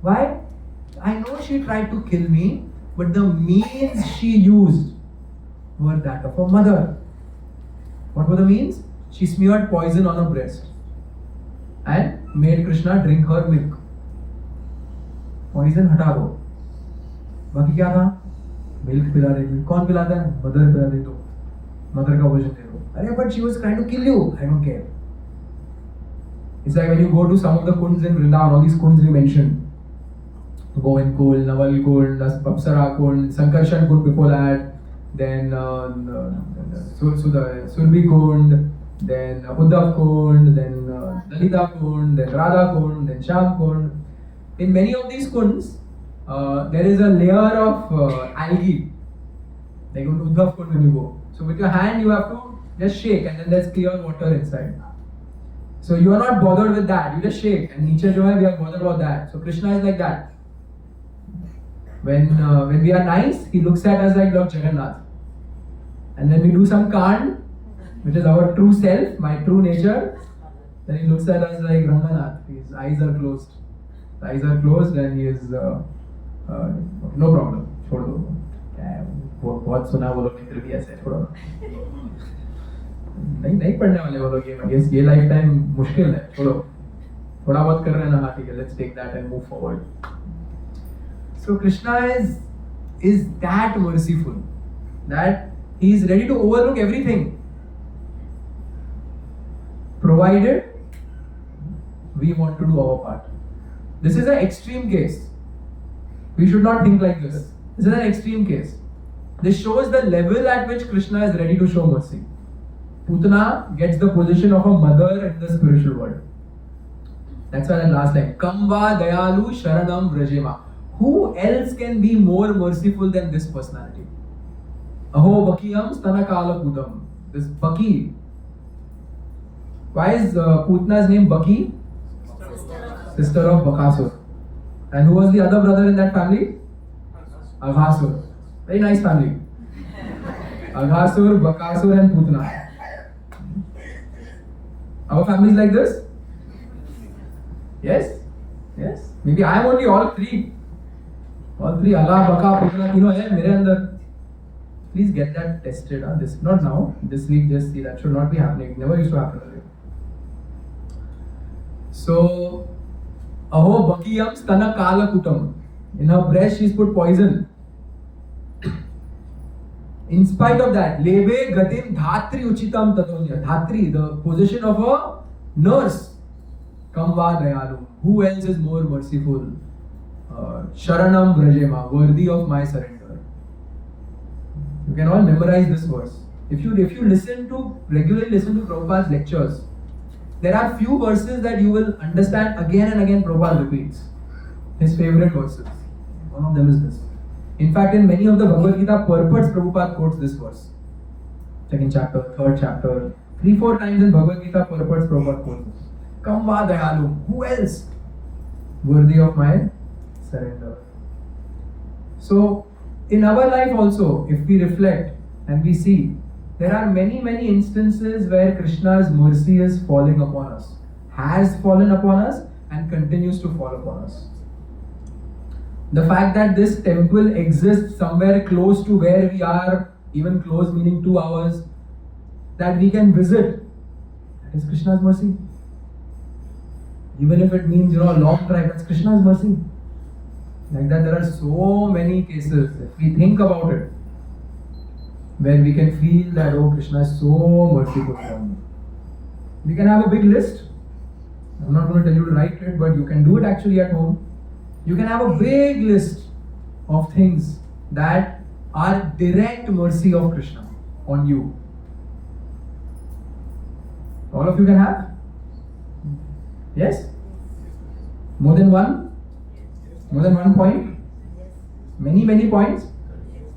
S1: Why? I know she tried to kill me, but the means she used were that of a mother. What were the means? She smeared poison on her breast and made Krishna drink her milk. Poison हटा दो. बाकी क्या था? Milk पिला देगी. कौन पिलाता है? Mother पिला दे दो. Mother का पोजीशन दे दो. अरे but she was trying to kill you. I don't care. It's like when you go to some of the kunds in Vrindavan, all these kunds we mentioned. Govind Kund, Naval Kund, Apsara Kund, Sankarshan Kund before that, then Surbi Kund, then Uddhav Kund, then Dalita Kund, then Radha Kund, then Sham Kund. In many of these kunds, there is a layer of algae. Like on Uddhav Kund when you go. So with your hand you have to just shake and then there's clear water inside. So you are not bothered with that, you just shake. And Nietzsche we are bothered about that. So Krishna is like that. When we are nice, he looks at us like Lord Jagannath. And then we do some kand, which is our true self, my true nature. Then he looks at us like Ranganath. His eyes are closed. The eyes are closed and he is no problem. छोड़ दो. बहुत सुना वो लोग मित्र भी ऐसे छोड़ो. नहीं पढ़ने वाले वो लोग ये लाइफ टाइम मुश्किल है. छोड़ो. थोड़ा बहुत कर रहे हैं ना, हाँ ठीक है. Let's take that and move forward. So Krishna is that merciful that he is ready to overlook everything, provided we want to do our part. This is an extreme case. We should not think like this. This is an extreme case. This shows the level at which Krishna is ready to show mercy. Putana gets the position of a mother in the spiritual world. That's why the last line, Kamba Dayalu Sharanam Vrajema. Who else can be more merciful than this personality? Aho Bakiyam Stanakala Pudam. This Baki. Why is Putna's name Baki? Sister of Bakasur. And who was the other brother in that family? Aghasur. Very nice family. Aghasur, Bakasur and Putna. Our family is like this? Yes? Yes? Maybe I am only all three. All three, Allah, Baka, Putna, तीनों है मेरे अंदर. Please get that tested. This not now. This week, just see that should not be happening. It never used to happen earlier. So, Aho Bakiyam Stana Kala Kutam. In her breast, she's put poison. In spite of that, Lebe Gatim Dhatri Uchitam Tatonya. Dhatri, the position of a nurse. Kamva Dayalu. Who else is more merciful? Sharanam Vrajema, worthy of my surrender. You can all memorize this verse. If you regularly listen to Prabhupada's lectures, there are few verses that you will understand again and again. Prabhupada repeats his favorite verses. One of them is this. In fact, in many of the Bhagavad Gita purports, Prabhupada quotes this verse. Second chapter, third chapter, 3-4 times in Bhagavad Gita purports, Prabhupada quotes this. Kamva Dayalu. Who else? Worthy of my surrender. So, in our life also, if we reflect and we see, there are many instances where Krishna's mercy is falling upon us, has fallen upon us and continues to fall upon us. The fact that this temple exists somewhere close to where we are, even close meaning 2 hours, that we can visit, that is Krishna's mercy. Even if it means, a long drive, that's Krishna's mercy. Like that, there are so many cases, if we think about it, where we can feel that, oh, Krishna is so merciful for me. We can have a big list. I'm not going to tell you to write it, but you can do it actually at home. You can have a big list of things that are direct mercy of Krishna on you. All of you can have? Yes? More than one? More than 1 point? Many points?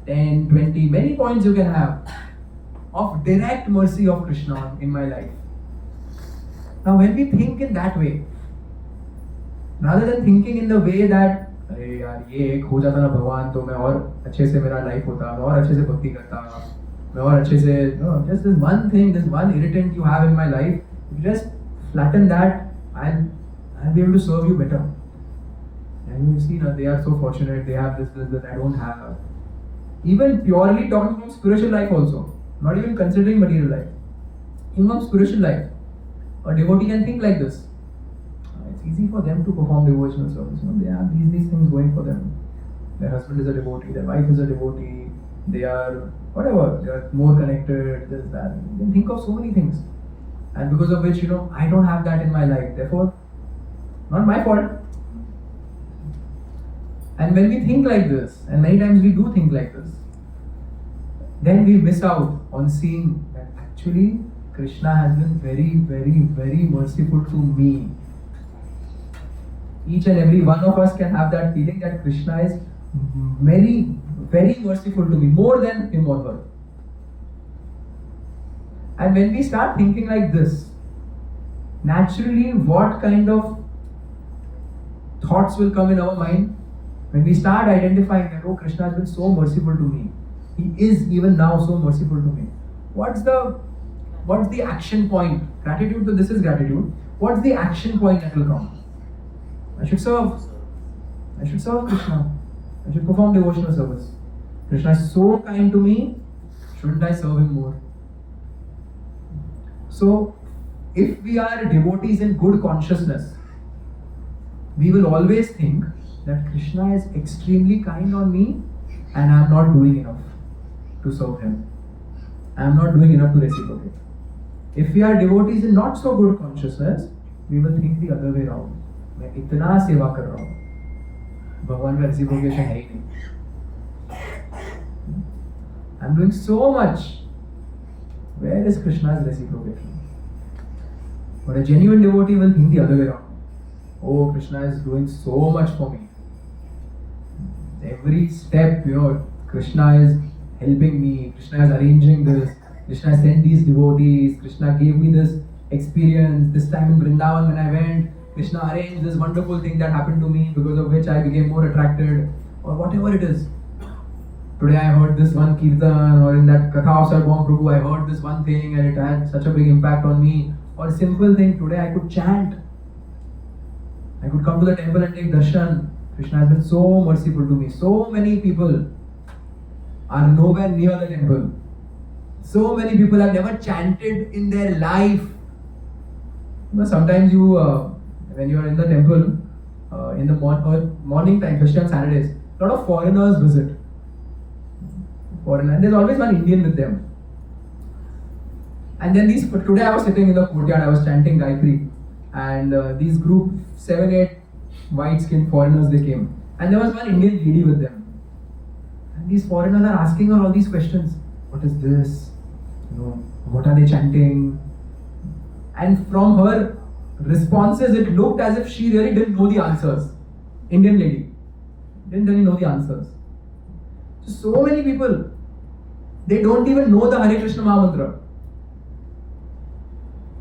S1: 10, 20, many points you can have of direct mercy of Krishna in my life. Now when we think in that way, rather than thinking in the way that अरे यार ये एक हो जाता ना भगवान तो मैं और अच्छे से मेरा लाइफ होता, मैं और अच्छे से भक्ति करता, मैं और अच्छे से just this one thing, this one irritant you have in my life, you just flatten that, I'll be able to serve you better. And you see now they are so fortunate, they have this that I don't have. Even purely talking from spiritual life also, not even considering material life, even from spiritual life, a devotee can think like this. It's easy for them to perform devotional service. They have these things going for them. Their husband is a devotee, their wife is a devotee, they are whatever, they are more connected, this, that. You can think of so many things. And because of which, I don't have that in my life. Therefore, not my fault. And when we think like this, and many times we do think like this, then we miss out on seeing that actually Krishna has been very merciful to me. Each and every one of us can have that feeling that Krishna is very merciful to me, more than him or her. And when we start thinking like this, naturally what kind of thoughts will come in our mind? When we start identifying that, oh, Krishna has been so merciful to me, he is even now so merciful to me. What's the action point? Gratitude, so this is gratitude. What's the action point that will come? I should serve Krishna. I should perform devotional service. Krishna is so kind to me, shouldn't I serve him more? So, if we are devotees in good consciousness, we will always think that Krishna is extremely kind on me and I am not doing enough to serve him. I am not doing enough to reciprocate. If we are devotees in not so good consciousness, we will think the other way around. मैं इतना सेवा कर रहा हूँ, भगवान का reciprocation है ही नहीं. I am doing so much. Where is Krishna's reciprocation? But a genuine devotee will think the other way around. Oh, Krishna is doing so much for me. Every step, Krishna is helping me. Krishna is arranging this. Krishna sent these devotees. Krishna gave me this experience. This time in Vrindavan when I went, Krishna arranged this wonderful thing that happened to me, because of which I became more attracted, or whatever it is. Today I heard this one kirtan, or in that Katha of Sarvam Prabhu I heard this one thing and it had such a big impact on me. Or a simple thing, today I could chant. I could come to the temple and take darshan. Krishna has been so merciful to me. So many people are nowhere near the temple. So many people have never chanted in their life. Sometimes when you are in the temple, in the morning time, especially on Saturdays, a lot of foreigners visit. And there's always one Indian with them. And then today I was sitting in the courtyard, I was chanting Gayatri, and these group 7-8 white-skinned foreigners, they came, and there was one Indian lady with them, and these foreigners are asking her all these questions. What is this? What are they chanting? And from her responses, it looked as if she really didn't know the answers. Indian lady didn't really know the answers. So many people, they don't even know the Hare Krishna Mahamantra.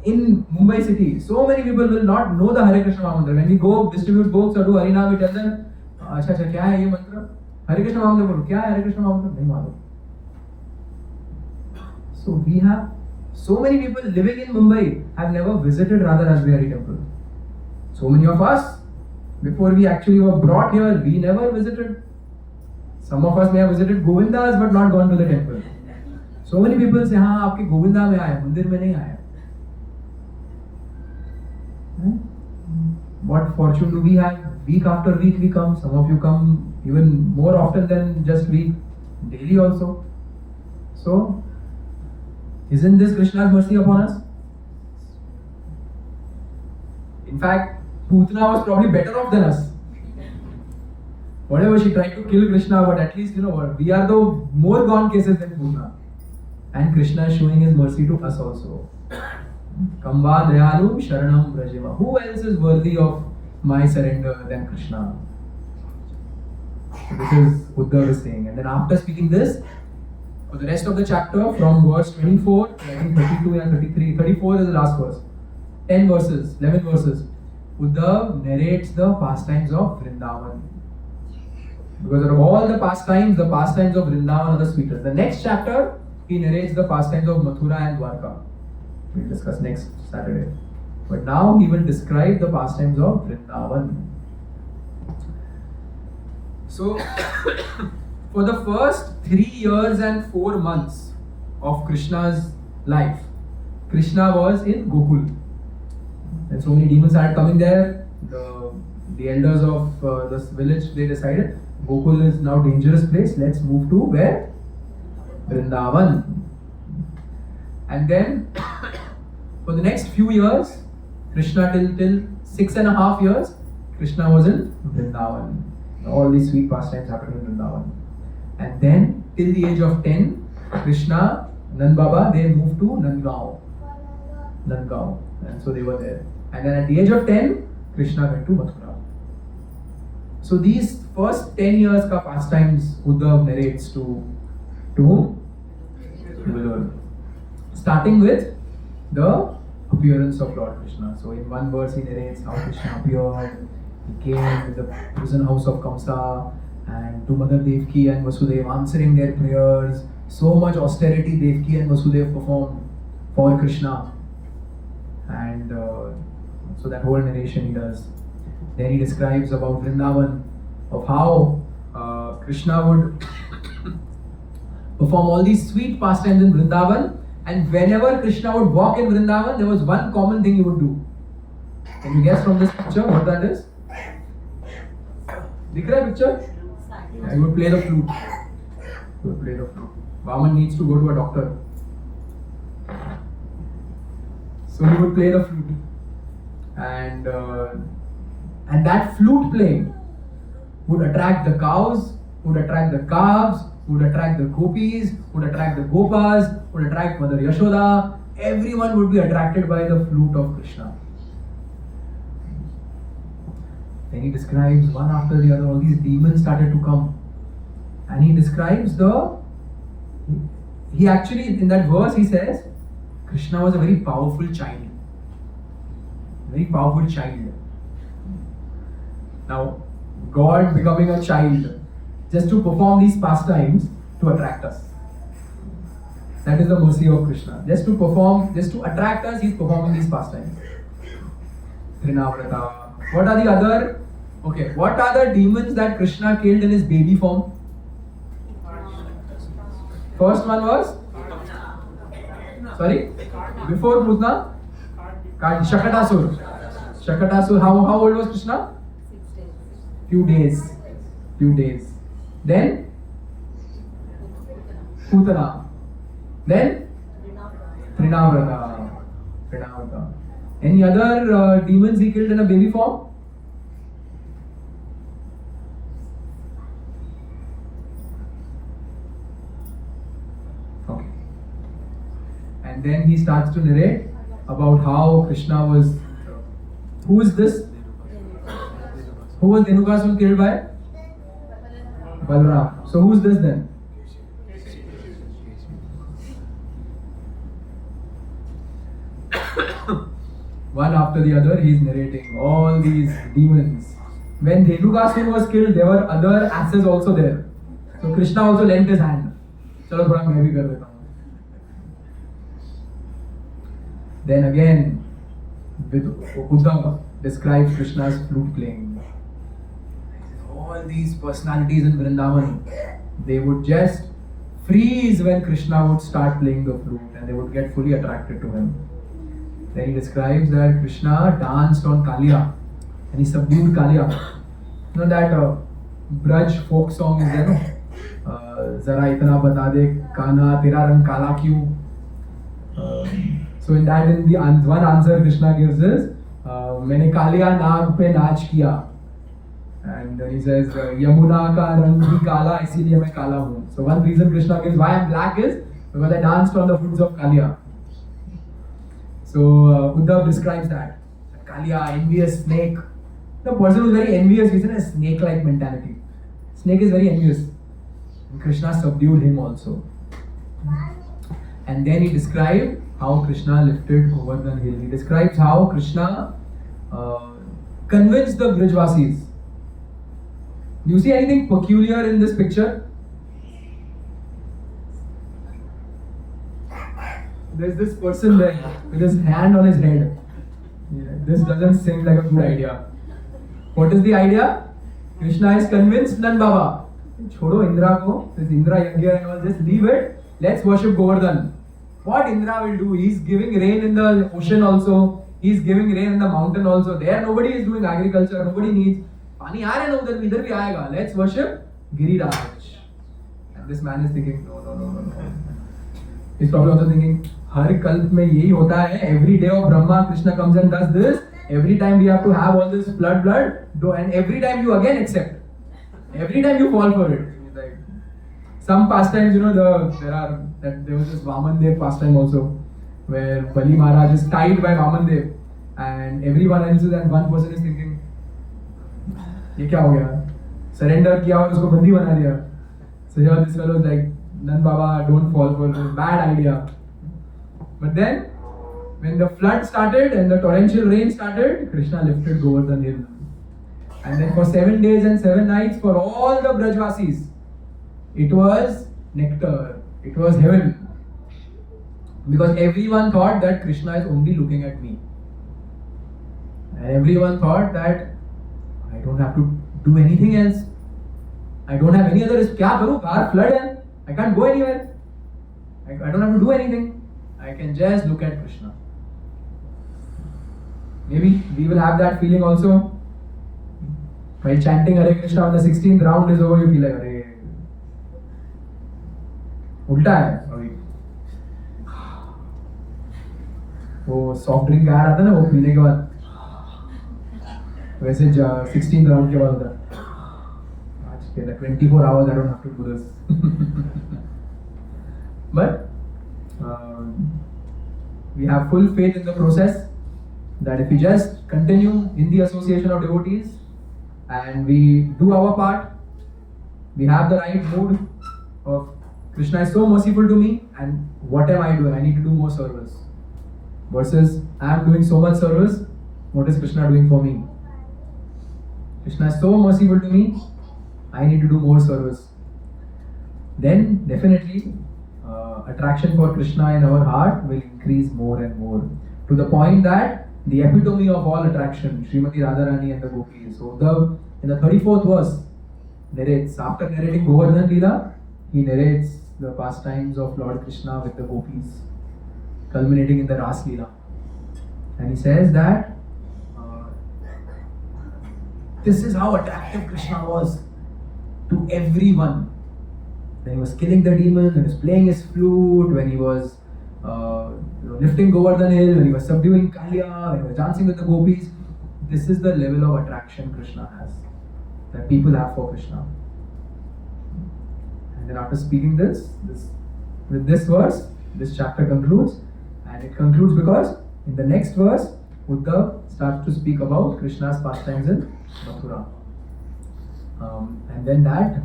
S1: In Mumbai city, so many people will not know the Hare Krishna Mahamantra. When we go distribute books or do Harinam, we tell them, अच्छा क्या है ये मंत्र? Hare Krishna Mahamantra बोलो. क्या है Hare Krishna Mahamantra? नहीं मालूम. So we have so many people living in Mumbai have never visited Radha Rasbihari temple. So many of us, before we actually were brought here, we never visited. Some of us may have visited Govinda's but not gone to the temple. So many people say, हाँ आपके गोविंदा में आए, मंदिर में नहीं आए. What fortune do we have? Week after week we come. Some of you come even more often than just week, daily also. So, isn't this Krishna's mercy upon us? In fact, Putana was probably better off than us. Whatever she tried to kill Krishna, but at least we are the more gone cases than Putana. And Krishna is showing his mercy to us also. Kamba Dayalu Sharanam Brajima. Who else is worthy of my surrender than Krishna? So this is Uddhav is saying. And then after speaking this, for the rest of the chapter, from verse 24 to I think 32 and 33, 34 is the last verse. 10 verses, 11 verses. Uddhav narrates the pastimes of Vrindavan. Because out of all the pastimes of Vrindavan are the sweetest. The next chapter, he narrates the pastimes of Mathura and Dwarka. We'll discuss next Saturday. But now he will describe the pastimes of Vrindavan. So, for the first 3 years and 4 months of Krishna's life, Krishna was in Gokul. And so many demons started coming there. The elders of this village, they decided Gokul is now dangerous place. Let's move to where? Vrindavan. And then for the next few years, Krishna till 6.5 years, Krishna was in Vrindavan. All these sweet pastimes happened in Vrindavan. And then till the age of 10, Krishna, Nand Baba, they moved to Nandgaon. And so they were there. And then at the age of 10, Krishna went to Mathura. So these first 10 years ka pastimes Uddhav narrates to whom? Vidur. Starting with the appearance of Lord Krishna. So in one verse he narrates how Krishna appeared. He came to the prison house of Kamsa and to Mother Devaki and Vasudeva answering their prayers. So much austerity Devaki and Vasudeva performed for Krishna. And so that whole narration he does. Then he describes about Vrindavan, of how Krishna would perform all these sweet pastimes in Vrindavan, and whenever Krishna would walk in Vrindavan, there was one common thing he would do. Can you guess from this picture what that is? Dikh raha hai picture? Yeah, he would play the flute. Vaman needs to go to a doctor. So he would play the flute. And that flute playing would attract the cows, would attract the calves, would attract the gopis, would attract the gopas, would attract Mother Yashoda. Everyone would be attracted by the flute of Krishna. Then he describes one after the other, all these demons started to come. And he describes he actually, in that verse he says, Krishna was a very powerful child. Now, God becoming a child just to perform these pastimes to attract us. That is the mercy of Krishna. Just to attract us, he is performing these pastimes. Trinavrata. What are the demons that Krishna killed in his baby form? First one was? Sorry? Before Putna? Shakatasur. How old was Krishna? 6 days. Few days. Then? Putana. Then? Trinavrata. Any other demons he killed in a baby form? Okay. And then he starts to narrate about how Krishna was. Who is this? Who was Dhenukasura killed by? Balaram. So who is this then? One after the other, he is narrating all these demons. When Dhenukasura was killed, there were other asses also there. So Krishna also lent his hand. Chalo thoda main bhi kar deta hu. Then again, Uddhava describes Krishna's flute playing. All these personalities in Vrindavan, they would just freeze when Krishna would start playing the flute and they would get fully attracted to him. Then he describes that Krishna danced on Kaliya and he subdued Kaliya. You know that Braj folk song is there, no? Zara itna bata de Kana tera rang kala kyun? So in the one answer Krishna gives is, मैंने कालिया नाग पे नाच किया. And he says, Yamuna ka rang bhi kala, इसीलिए मैं काला हूँ. So one reason Krishna gives why I'm black is because I danced on the flutes of Kaliya. So Uddhav describes that Kaliya, envious snake. The person who is very envious is in a snake-like mentality. Snake is very envious. And Krishna subdued him also. And then he described how Krishna lifted Govardhan hill. He describes how Krishna convinced the Brijvasis. Do you see anything peculiar in this picture? There's this person there with his hand on his head. Yeah, this doesn't seem like a good idea. What is the idea? Krishna is convinced Nand Baba. Chodo Indra ko, this Indra Yagya and all, just leave it. Let's worship Govardhan. What Indra will do? He's giving rain in the ocean also. He's giving rain in the mountain also. There nobody is doing agriculture. Nobody needs. Pani aa raha na udhar, idhar bhi aayega. Let's worship Giriraj. And this man is thinking, no. He's probably also thinking, हर कल्प में यही होता है. Every day of Brahma, Krishna comes and does this. Every time we have to have all this blood, and every time you again accept. Every time you fall for it. Like some pastimes, there was this Vamandev pastime also, where Bali Maharaj is tied by Vamandev, and everyone else is, and one person is thinking, ये क्या हो गया? Surrender किया और उसको बंदी बना दिया. So here this fellow is like, Nand Baba, don't fall for this bad idea. But then, when the flood started and the torrential rain started, Krishna lifted Govardhan hill. And then for 7 days and 7 nights, for all the Brajvasis, it was nectar, it was heaven. Because everyone thought that Krishna is only looking at me. And everyone thought that I don't have to do anything else. I don't have any other risk. Kya karu? Bahar flood hai. I can't go anywhere. I don't have to do anything. I can just look at Krishna. Maybe we will have that feeling also. While chanting Hare Krishna on the 16th round is over, you feel like, Hare. उल्टा है अभी. वो soft drink का आता है ना, वो पीने के बाद वैसे 16th राउंड के बाद होता है. आज के 24 hours I don't have to do this. But we have full faith in the process that if we just continue in the association of devotees and we do our part, we have the right mood of Krishna is so merciful to me, and what am I doing? I need to do more service. Versus I am doing so much service, what is Krishna doing for me? Krishna is so merciful to me, I need to do more service. Then definitely attraction for Krishna in our heart will increase more and more, to the point that the epitome of all attraction, Srimati Radharani and the Gopis. So in the 34th verse narrates, after narrating Govardhan Leela, he narrates the pastimes of Lord Krishna with the Gopis, culminating in the Ras Leela. And he says that this is how attractive Krishna was to everyone. When he was killing the demon, when he was playing his flute, when he was lifting Govardhan hill, when he was subduing Kaliya, when he was dancing with the gopis, this is the level of attraction Krishna has, that people have for Krishna. And then after speaking this with this verse, this chapter concludes, and it concludes because in the next verse, Uddhav starts to speak about Krishna's pastimes in Mathura. And then that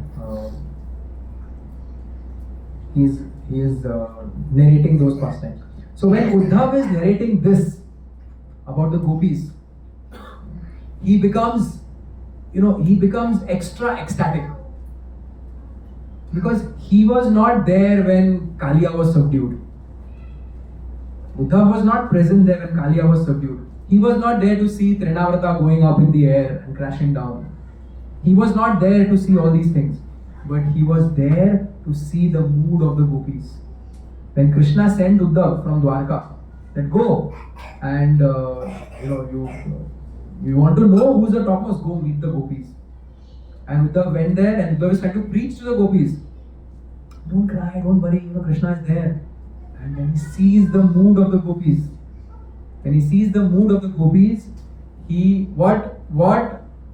S1: he is narrating those pastimes. So when Uddhav is narrating this about the gopis, he becomes extra ecstatic, because he was not there when Kaliya was subdued. Uddhav was not present there when Kaliya was subdued. He was not there to see Trinavrata going up in the air and crashing down. He was not there to see all these things, but he was there to see the mood of the gopis. When Krishna sent Uddhav from Dwarka, that go and you want to know who's the topmost, go meet the gopis. And Uddhav went there, and Uddhav is trying to preach to the gopis. Don't cry, don't worry, Krishna is there. And when he sees the mood of the gopis, what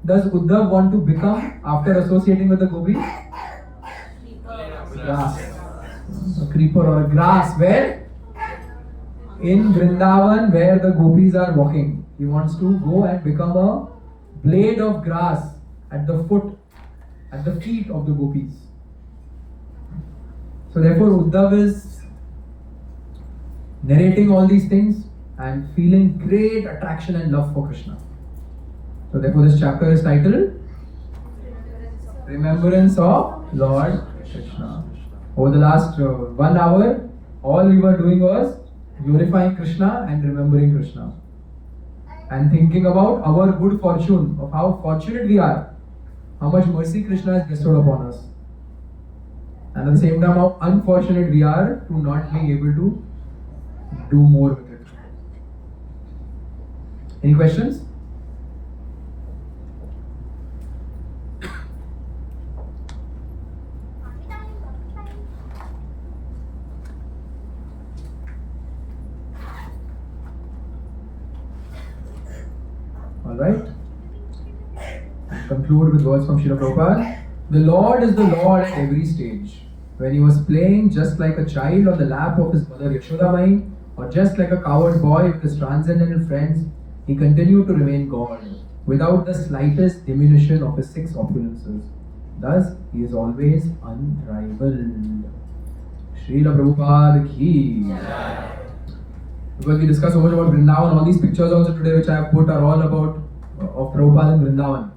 S1: does Uddhav want to become after associating with the gopis? Grass. A creeper or a grass where in Vrindavan where the gopis are walking. He wants to go and become a blade of grass at the feet of the gopis. So therefore Uddhav is narrating all these things and feeling great attraction and love for Krishna. So therefore this chapter is titled Remembrance of Lord Krishna. Over the last 1 hour, all we were doing was glorifying Krishna and remembering Krishna. And thinking about our good fortune, of how fortunate we are, how much mercy Krishna has bestowed upon us. And at the same time, how unfortunate we are to not being able to do more with it. Any questions? Alright. Conclude with words from Srila Prabhupada. The Lord is the Lord at every stage. When he was playing just like a child on the lap of his mother Yashodamai, or just like a coward boy with his transcendental friends, he continued to remain God, without the slightest diminution of his 6 opulences. Thus, he is always unrivaled. Srila Prabhupada ki. Because we discussed so much about Vrindavan, all these pictures also today which I have put are all about of Prabhupada in Vrindavan.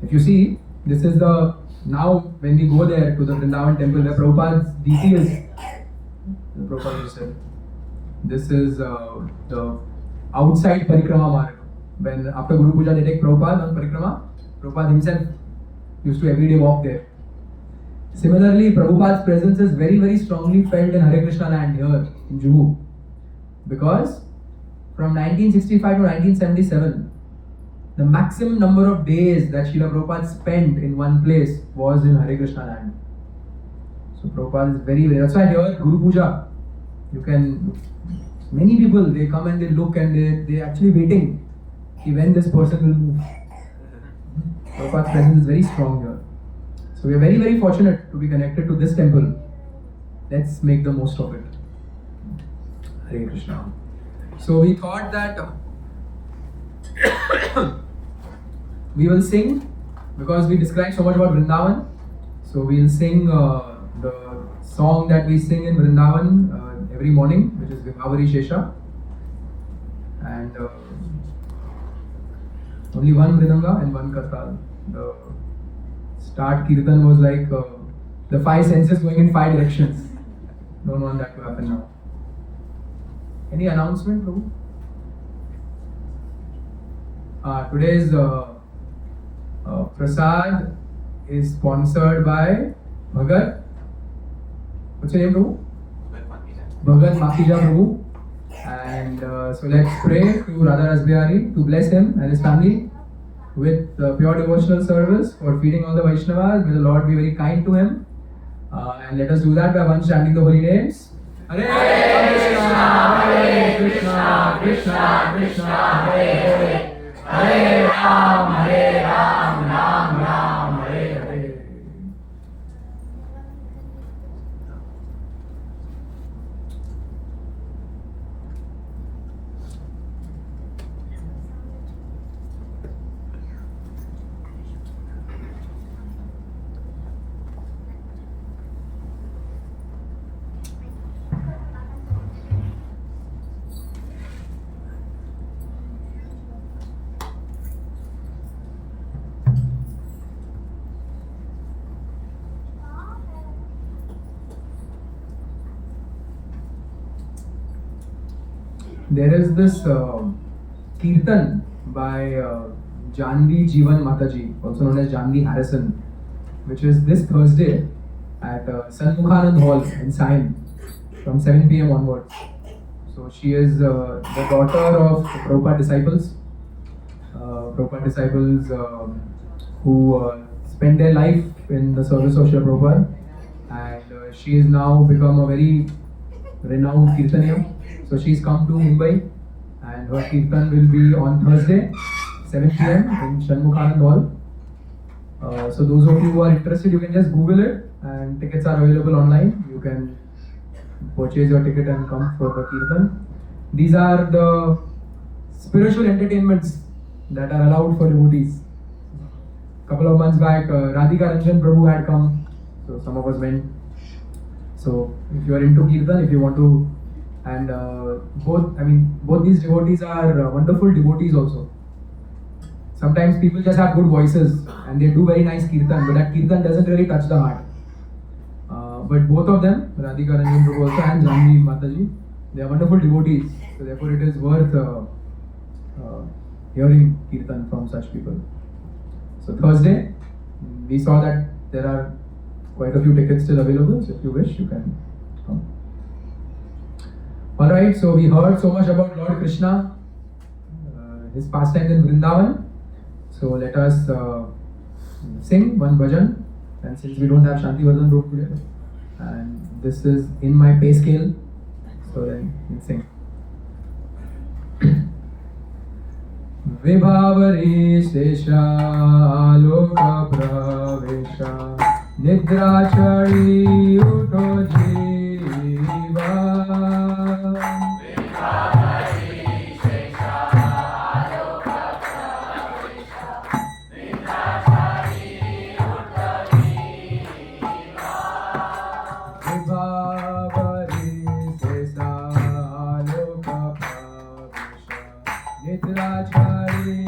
S1: If you see, this is the, now when we go there to the Vrindavan temple where Prabhupada's DC is, Prabhupada just said, this is the outside Parikrama Marg. When after Guru Puja they take Prabhupada on Parikrama, Prabhupada himself used to every day walk there. Similarly, Prabhupada's presence is very, very strongly felt in Hare Krishna land here in Juhu. Because from 1965 to 1977, the maximum number of days that Srila Prabhupada spent in one place was in Hare Krishna land. So Prabhupada is very, very, that's why here Guru Puja, you can, many people, they come and they look and they actually waiting when this person will move. Prabhupada's presence is very strong here. So we are very, very fortunate to be connected to this temple. Let's make the most of it. Hare Krishna. So we thought that we will sing, because we described so much about Vrindavan. So we will sing the song that we sing in Vrindavan every morning, which is Vibhavari Shesha. And only one Mridanga and one Kartal. The start Kirtan was like the 5 senses going in 5 directions. Don't want that to happen now. Any announcement, Prabhu? Today's Prasad is sponsored by Bhagat. What's your name, Prabhu? Bhagat Makija Prabhu. And so let's pray to Radha Rasbihari to bless him and his family with pure devotional service for feeding all the Vaishnavas. May the Lord be very kind to him. And let us do that by once chanting the holy names. Hare Krishna, Hare Krishna, Krishna Krishna, Hare Hare, Hare Ram, Ram Ram, Hare Hare. There is this Kirtan by Janvi Jeevan Mataji, also known as Janvi Harrison, which is this Thursday at Sanmukhanand Hall in Sion from 7 p.m. onwards. So she is the daughter of Prabhupada disciples. Prabhupada disciples who spent their life in the service of Srila Prabhupada, and she has now become a very renowned Kirtaniya. So she's come to Mumbai, and her Kirtan will be on Thursday, 7 p.m. in Shanmukhanand Hall. So those of you who are interested, you can just Google it, and tickets are available online. You can purchase your ticket and come for the Kirtan. These are the spiritual entertainments that are allowed for devotees. Couple of months back, Radhika Ranjan Prabhu had come, so some of us went. So if you are into Kirtan, if you want to, and both these devotees are wonderful devotees also. Sometimes people just have good voices and they do very nice Kirtan, but that Kirtan doesn't really touch the heart. But both of them, Radhika Ranjan Prabhu also and Janvi Mataji, they are wonderful devotees. So therefore it is worth hearing Kirtan from such people. So Thursday, we saw that there are quite a few tickets still available, so if you wish, you can come. Alright, so we heard so much about Lord Krishna, his pastimes in Vrindavan. So let us sing one bhajan, and since we don't have Shanti Bhajan group today, and this is in my pay scale, so then we'll sing. Vibhavari Sesha Aloka Pravesha Nidra Chari Uto Jiva Vibhavari Sesha Aloka Pravesha Nidra Chari Uto Jiva Vibhavari Sesha Aloka Pravesha Nidra Chari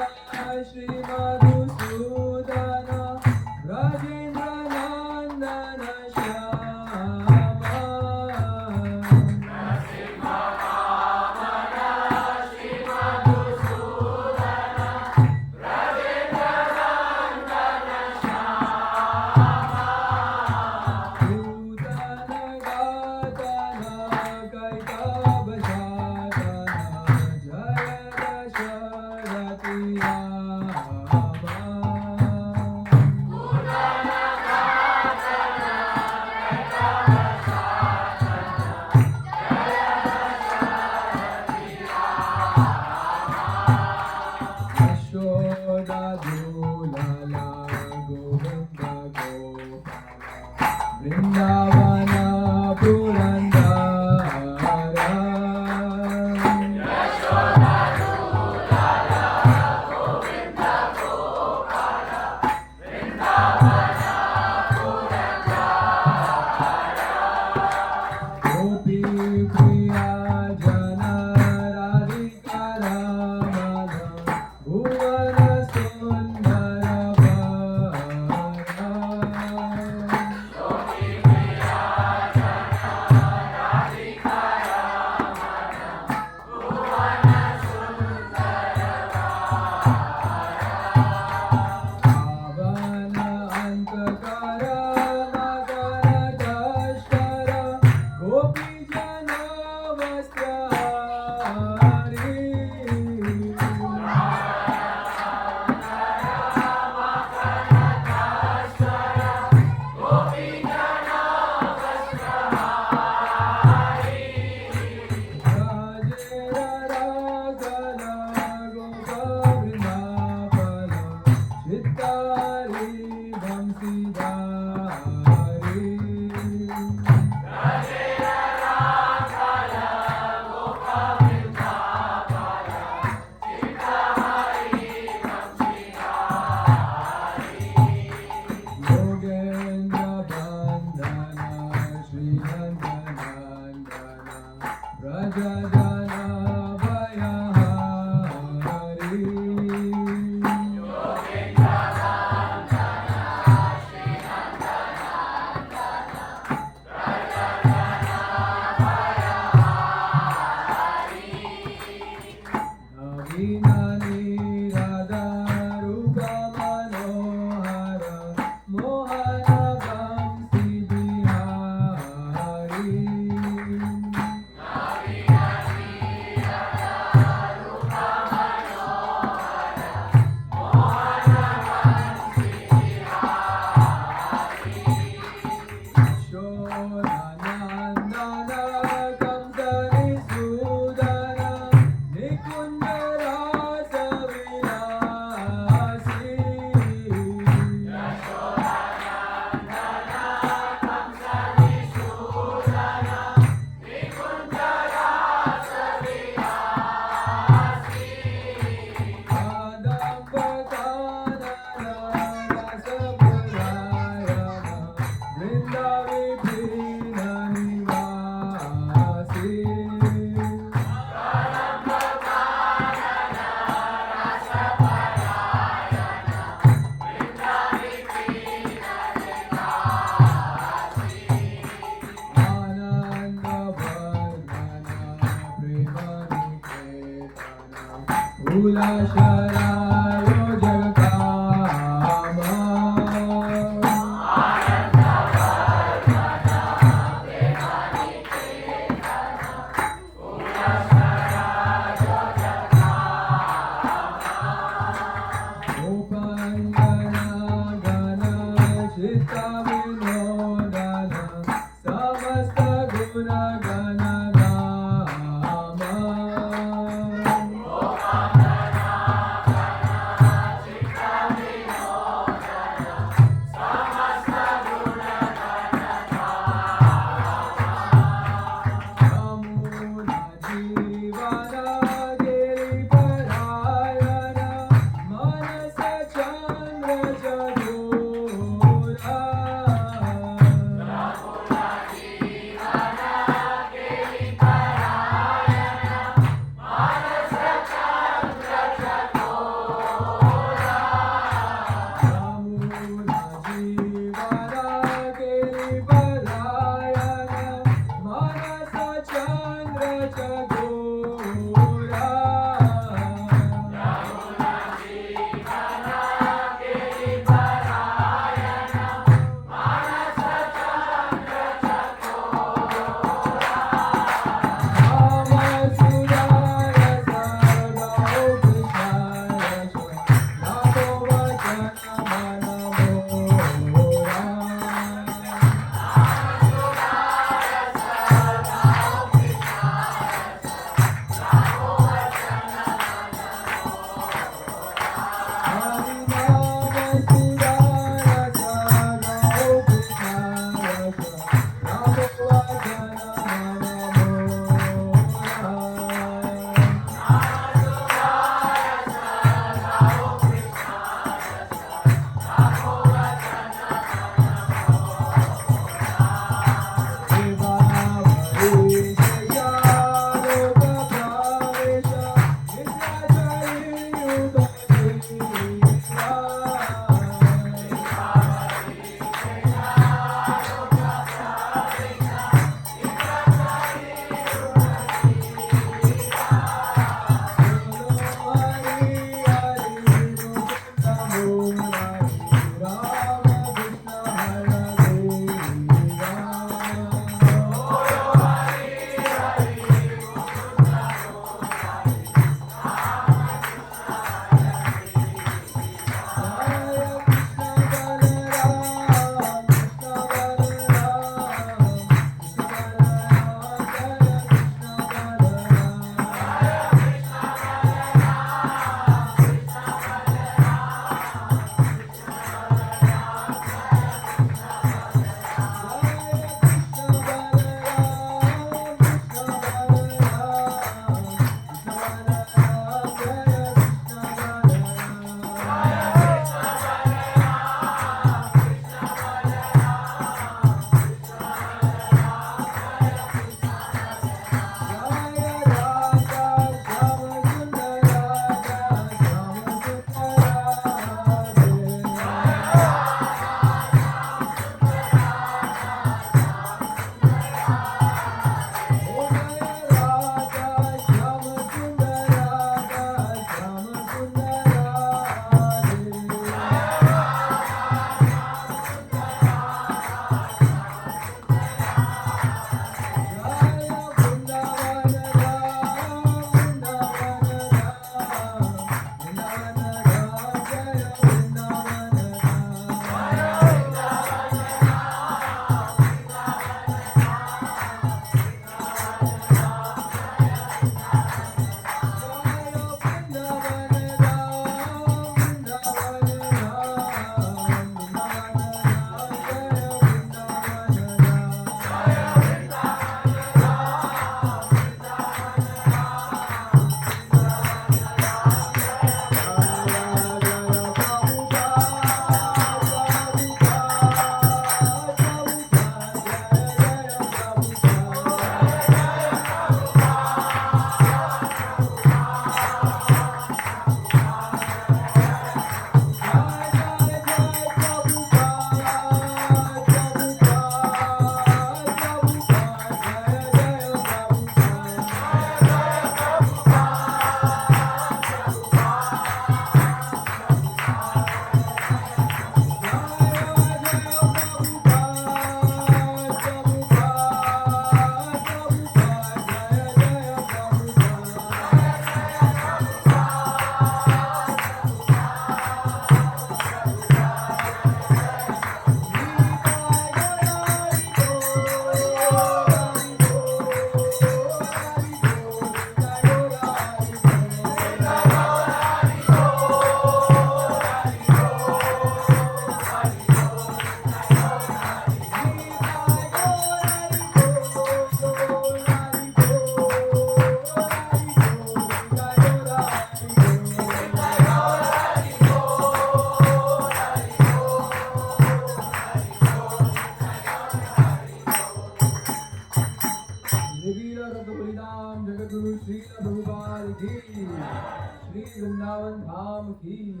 S1: Ratnapuri धाम जगतगुरु श्रील प्रभुपाद की, श्री वृंदावन धाम की,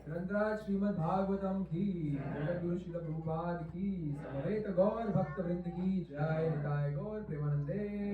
S1: ग्रंथराज श्रीमद् भागवतम की, जगतगुरु श्रील प्रभुपाद की, समवेत गौर भक्त वृंद की जय। निताय गौर प्रेमानंदे